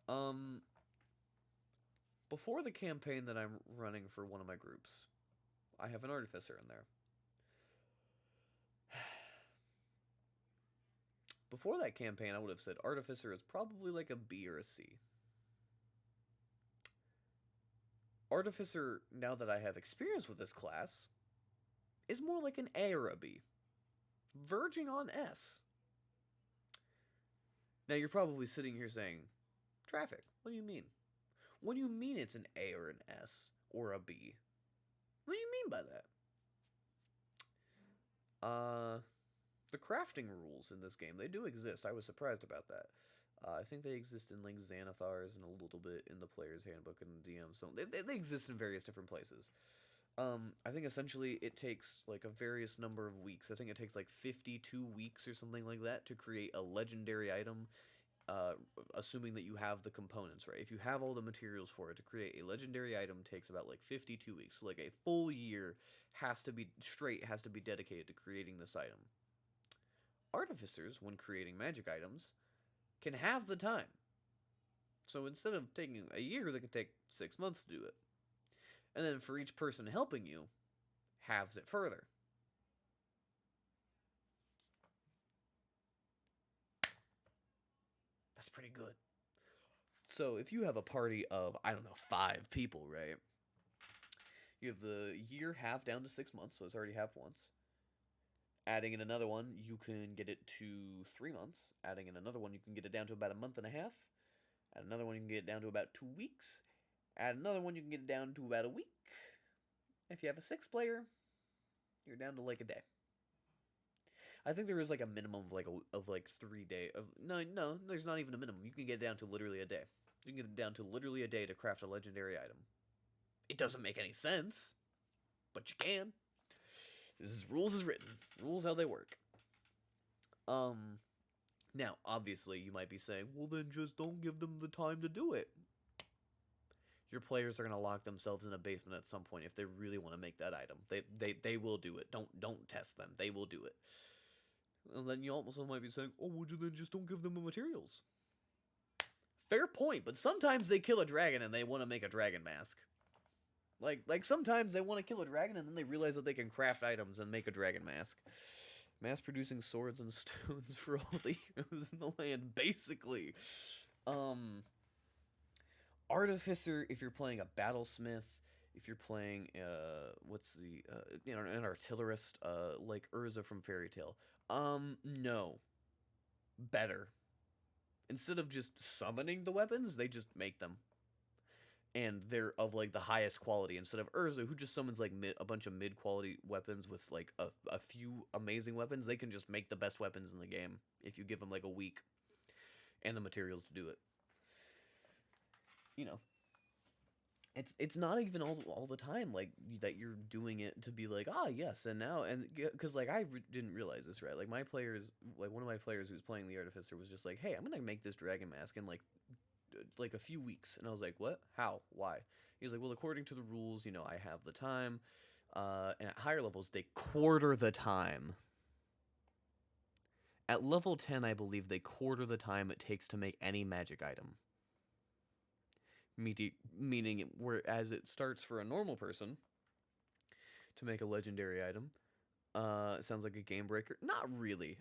Um, Before the campaign that I'm running for one of my groups, I have an Artificer in there. Before that campaign, I would have said Artificer is probably like a B or a C. Artificer, now that I have experience with this class, is more like an A or a B, verging on S. Now you're probably sitting here saying, Traffic, what do you mean? What do you mean it's an A or an S or a B? What do you mean by that? The crafting rules in this game, they do exist. I was surprised about that. I think they exist in like Xanathars and a little bit in the player's handbook and the DM. So they exist in various different places. I think essentially it takes like a various number of weeks. I think it takes like 52 weeks or something like that to create a legendary item, assuming that you have the components, right? If you have all the materials for it, to create a legendary item takes about like 52 weeks. So like a full year has to be dedicated to creating this item. Artificers, when creating magic items, can have the time. So instead of taking a year, they can take 6 months to do it. And then for each person helping you, halves it further. That's pretty good. So if you have a party of, I don't know, 5 people, right? You have the year halved down to 6 months, so it's already halved once. Adding in another one, you can get it to 3 months. Adding in another one, you can get it down to about a month and a half. Add another one, you can get it down to about 2 weeks. Add another one, you can get it down to about a week. If you have a 6-player, you're down to like a day. I think there is like a minimum of like 3 days. No, there's not even a minimum. You can get it down to literally a day. You can get it down to literally a day to craft a legendary item. It doesn't make any sense, but you can. This is rules as written. Rules how they work. Now, obviously, you might be saying, well, then just don't give them the time to do it. Your players are going to lock themselves in a basement at some point if they really want to make that item. They will do it. Don't test them. They will do it. And then you also might be saying, oh, would you then just don't give them the materials? Fair point, but sometimes they kill a dragon and they want to make a dragon mask. Like sometimes they want to kill a dragon and then they realize that they can craft items and make a dragon mask. Mass-producing swords and stones for all the heroes in the land, basically. Artificer, if you're playing a battlesmith, if you're playing, an artillerist, like Urza from Fairy Tail. No. Better. Instead of just summoning the weapons, they just make them. And they're of like the highest quality instead of Urza, who just summons like a bunch of mid-quality weapons with like a few amazing weapons. They can just make the best weapons in the game if you give them like a week and the materials to do it. You know, it's not even all the time like that you're doing it to be like, yes, and now, and because like didn't realize this, right? Like my players, like one of my players who's playing the Artificer was just like, hey, I'm gonna make this dragon mask in like a few weeks. And I was like, what? How? Why? He was like, well, according to the rules, I have the time. And at higher levels, they quarter the time. At level 10, I believe they quarter the time it takes to make any magic item. Meaning, whereas it starts for a normal person to make a legendary item, it sounds like a game breaker. Not really.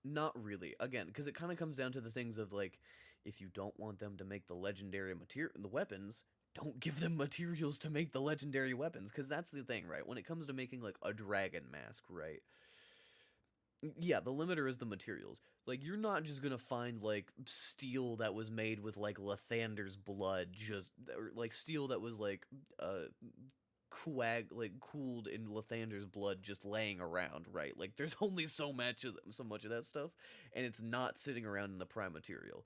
Not really. Again, because it kind of comes down to the things of like, if you don't want them to make the legendary the weapons, don't give them materials to make the legendary weapons. Because that's the thing, right? When it comes to making like a dragon mask, right? Yeah, the limiter is the materials. Like, you're not just gonna find like steel that was made with like Lathander's blood, or like steel that was like cooled in Lathander's blood just laying around, right? Like there's only so much of that stuff, and it's not sitting around in the prime material.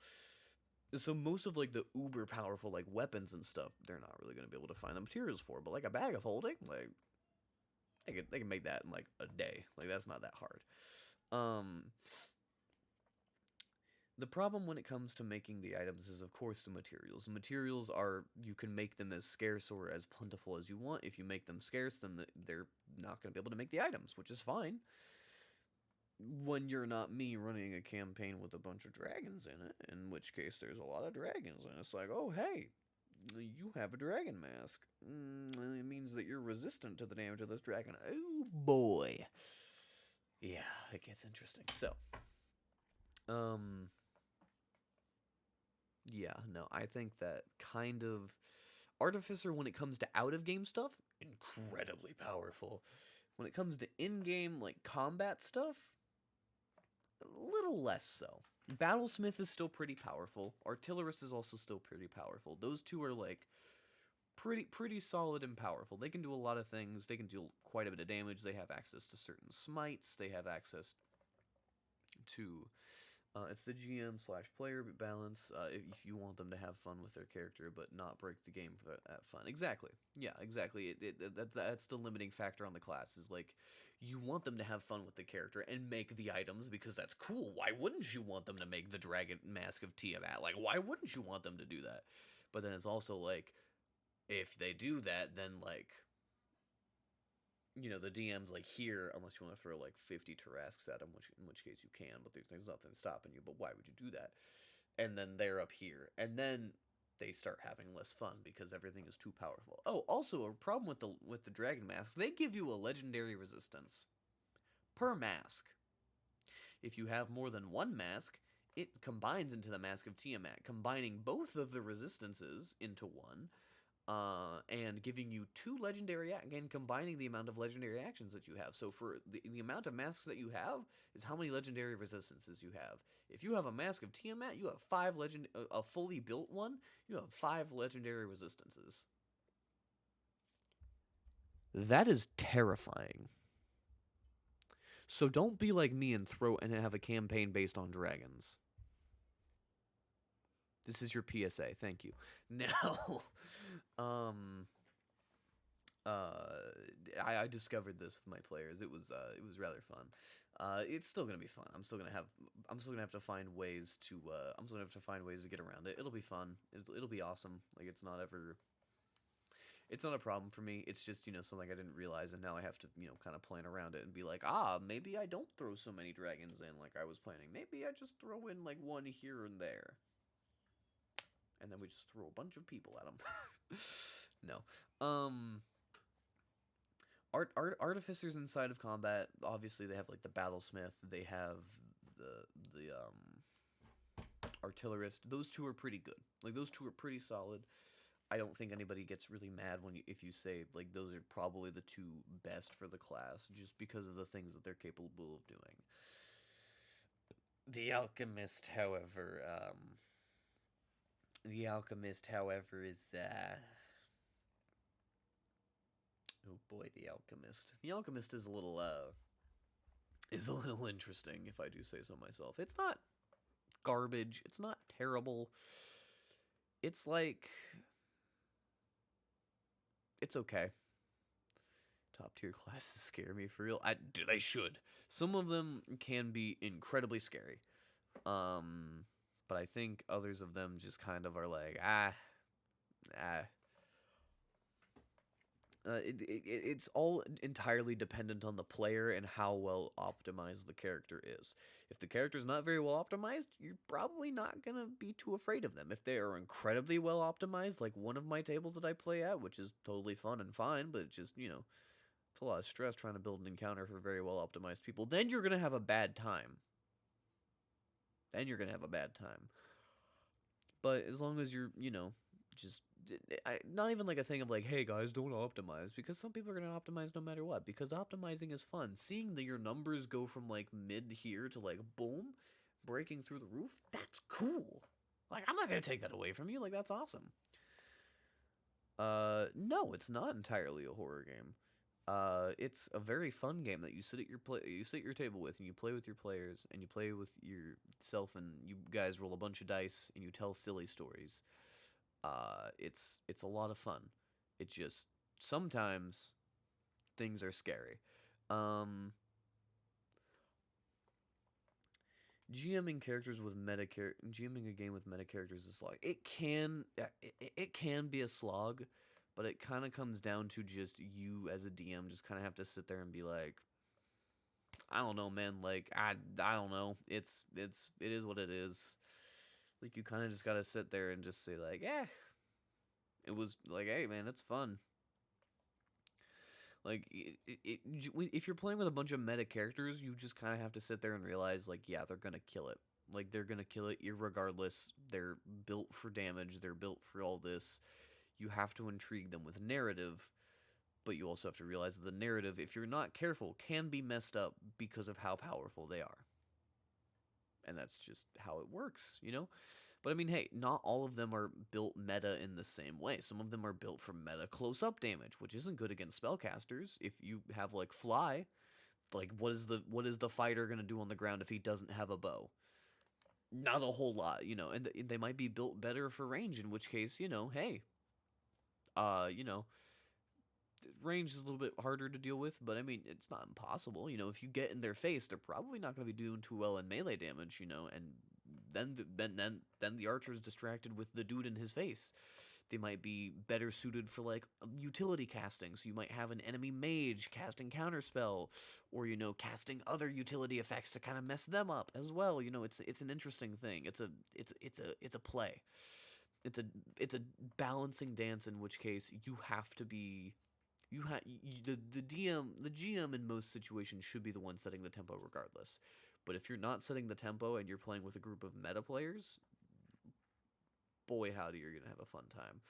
So most of like the uber powerful like weapons and stuff, they're not really gonna be able to find the materials for. But like a bag of holding, like they can make that in like a day. Like that's not that hard. The problem when it comes to making the items is, of course, the materials. The materials are, you can make them as scarce or as plentiful as you want. If you make them scarce, then they're not going to be able to make the items, which is fine. When you're not me running a campaign with a bunch of dragons in it, in which case there's a lot of dragons, and it's like, oh, hey, you have a dragon mask. It means that you're resistant to the damage of this dragon. Oh, boy. Yeah, it gets interesting. So, um, yeah, no, I think that kind of Artificer, when it comes to out of game stuff, incredibly powerful. When it comes to in game like combat stuff, a little less so. Battlesmith is still pretty powerful. Artillerist is also still pretty powerful. Those two are like pretty solid and powerful. They can do a lot of things. They can deal quite a bit of damage. They have access to certain smites. They have access to it's the GM slash player balance. If you want them to have fun with their character, but not break the game for that fun. Exactly. Yeah, exactly. That's the limiting factor on the class is like you want them to have fun with the character and make the items because that's cool. Why wouldn't you want them to make the dragon mask of Tiamat? Like, why wouldn't you want them to do that? But then it's also like if they do that, then like the DM's like here, unless you want to throw like 50 Tarrasques at them, in which case you can, but there's nothing stopping you. But why would you do that? And then they're up here, and then they start having less fun because everything is too powerful. Oh, also a problem with the dragon masks, they give you a legendary resistance per mask. If you have more than one mask, it combines into the Mask of Tiamat, combining both of the resistances into one, and giving you two legendary and combining the amount of legendary actions that you have. So for the amount of masks that you have is how many legendary resistances you have. If you have a Mask of Tiamat, you have a fully built one. You have 5 legendary resistances. That is terrifying. So don't be like me and have a campaign based on dragons. This is your PSA. Thank you. Now, I discovered this with my players. It was rather fun. It's still gonna be fun. I'm still gonna have to find ways to get around it. It'll be fun. It'll be awesome. Like it's not a problem for me. It's just something I didn't realize, and now I have to kind of plan around it and be like, maybe I don't throw so many dragons in like I was planning. Maybe I just throw in like one here and there. And then we just throw a bunch of people at them. No. Artificers inside of combat, obviously they have like the battlesmith, they have the artillerist. Those two are pretty good. Like those two are pretty solid. I don't think anybody gets really mad if you say like those are probably the two best for the class just because of the things that they're capable of doing. The alchemist, however, is oh boy, the alchemist. The alchemist is a little interesting, if I do say so myself. It's not garbage. It's not terrible. It's like it's okay. Top tier classes scare me for real. They should. Some of them can be incredibly scary. But I think others of them just kind of are like, it's all entirely dependent on the player and how well optimized the character is. If the character is not very well optimized, you're probably not going to be too afraid of them. If they are incredibly well optimized, like one of my tables that I play at, which is totally fun and fine, but it's just, it's a lot of stress trying to build an encounter for very well optimized people, then you're going to have a bad time. But as long as you're, just not even like a thing of like, hey guys, don't optimize, because some people are going to optimize no matter what, because optimizing is fun. Seeing that your numbers go from like mid here to like boom, breaking through the roof, that's cool. Like I'm not going to take that away from you. Like that's awesome. No, it's not entirely a horror game. It's a very fun game that you sit at your table with, and you play with your players, and you play with yourself, and you guys roll a bunch of dice, and you tell silly stories. It's a lot of fun. It just sometimes things are scary. GMing GMing a game with meta characters is like it can be a slog, but it kind of comes down to just you as a DM just kind of have to sit there and be like, I don't know, man. Like I don't know. It is what it is. Like you kind of just gotta sit there and just say like, it was like, hey man, it's fun. Like, if you're playing with a bunch of meta characters, you just kind of have to sit there and realize, like, yeah, they're gonna kill it. Like, they're gonna kill it irregardless. They're built for damage. They're built for all this. You have to intrigue them with narrative, but you also have to realize that the narrative, if you're not careful, can be messed up because of how powerful they are. And that's just how it works, you know? But I mean, hey, not all of them are built meta in the same way. Some of them are built for meta close-up damage, which isn't good against spellcasters. If you have like fly, like what is the fighter gonna do on the ground if he doesn't have a bow? Not a whole lot, you know. And they might be built better for range, in which case, hey, you know, range is a little bit harder to deal with, but I mean, it's not impossible. If you get in their face, they're probably not going to be doing too well in melee damage. And then the archer is distracted with the dude in his face. They might be better suited for like utility casting. So you might have an enemy mage casting counterspell, or casting other utility effects to kind of mess them up as well. It's an interesting thing. It's a play. It's a balancing dance, in which case you have to be the GM in most situations should be the one setting the tempo regardless. But if you're not setting the tempo and you're playing with a group of meta players, boy howdy, you're gonna have a fun time.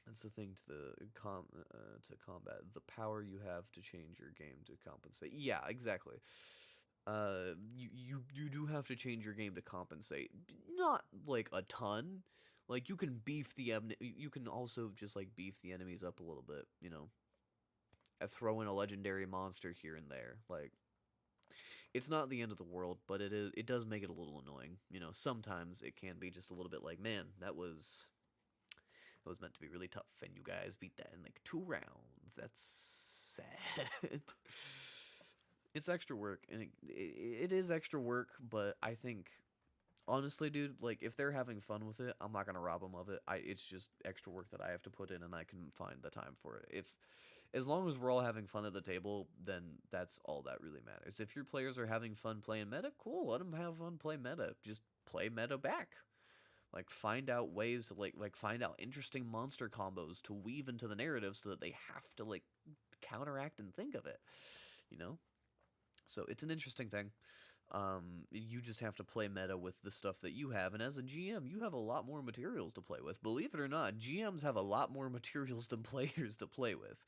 That's the thing to combat the power you have to change your game to compensate. Yeah, exactly. You do have to change your game to compensate. Not like a ton. Like you can you can also just like beef the enemies up a little bit, throw in a legendary monster here and there. Like it's not the end of the world, but it does make it a little annoying. Sometimes it can be just a little bit like, man, that was meant to be really tough, and you guys beat that in like 2 rounds. That's sad. It's extra work, and it is extra work, but I think honestly, dude, like if they're having fun with it, I'm not gonna rob them of it. It's just extra work that I have to put in, and I can find the time for it. As long as we're all having fun at the table, then that's all that really matters. If your players are having fun playing meta, cool, let them have fun play meta. Just play meta back. Like find out ways to like find out interesting monster combos to weave into the narrative so that they have to like counteract and think of it. You know? So it's an interesting thing. You just have to play meta with the stuff that you have, and as a GM, you have a lot more materials to play with. Believe it or not, GMs have a lot more materials than players to play with.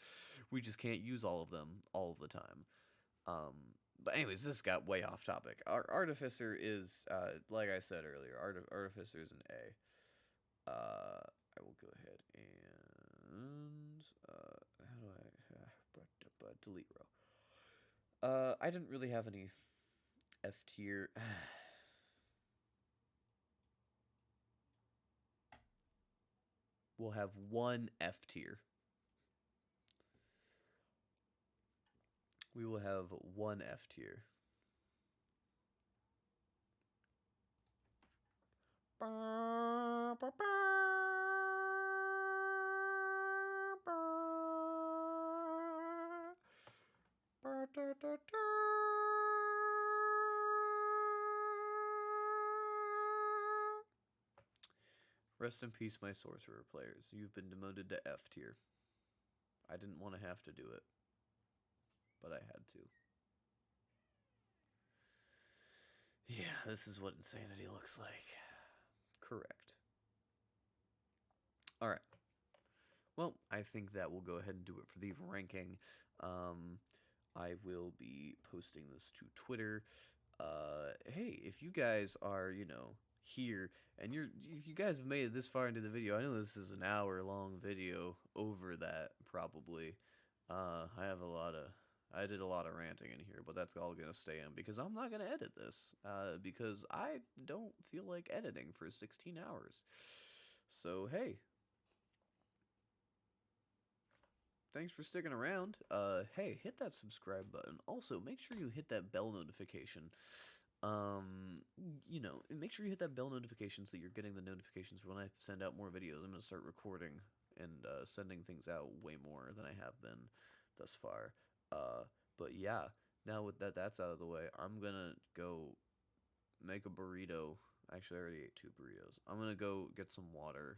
We just can't use all of them all of the time. But anyways, this got way off topic. Artificer is, like I said earlier, Artificer is an A. I will go ahead and how do I delete row. I didn't really have any F tier. We'll have one F tier. We will have one F tier. Rest in peace, my sorcerer players. You've been demoted to F tier. I didn't want to have to do it, but I had to. Yeah, this is what insanity looks like. Correct. Alright. Well, I think that will go ahead and do it for the ranking. I will be posting this to Twitter. Hey, if you guys are, here and if you guys have made it this far into the video, I know this is an hour-long video over that probably. I did a lot of ranting in here, but that's all gonna stay in because I'm not gonna edit this because I don't feel like editing for 16 hours. So hey, thanks for sticking around. Hey, hit that subscribe button. Also, make sure you hit that bell notification. Make sure you hit that bell notification so you're getting the notifications when I send out more videos. I'm gonna start recording and sending things out way more than I have been thus far. But yeah, now with that's out of the way, I'm gonna go make a burrito. Actually, I already ate 2 burritos. I'm gonna go get some water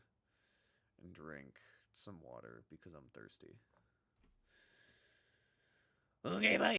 and drink some water because I'm thirsty. Okay, bye.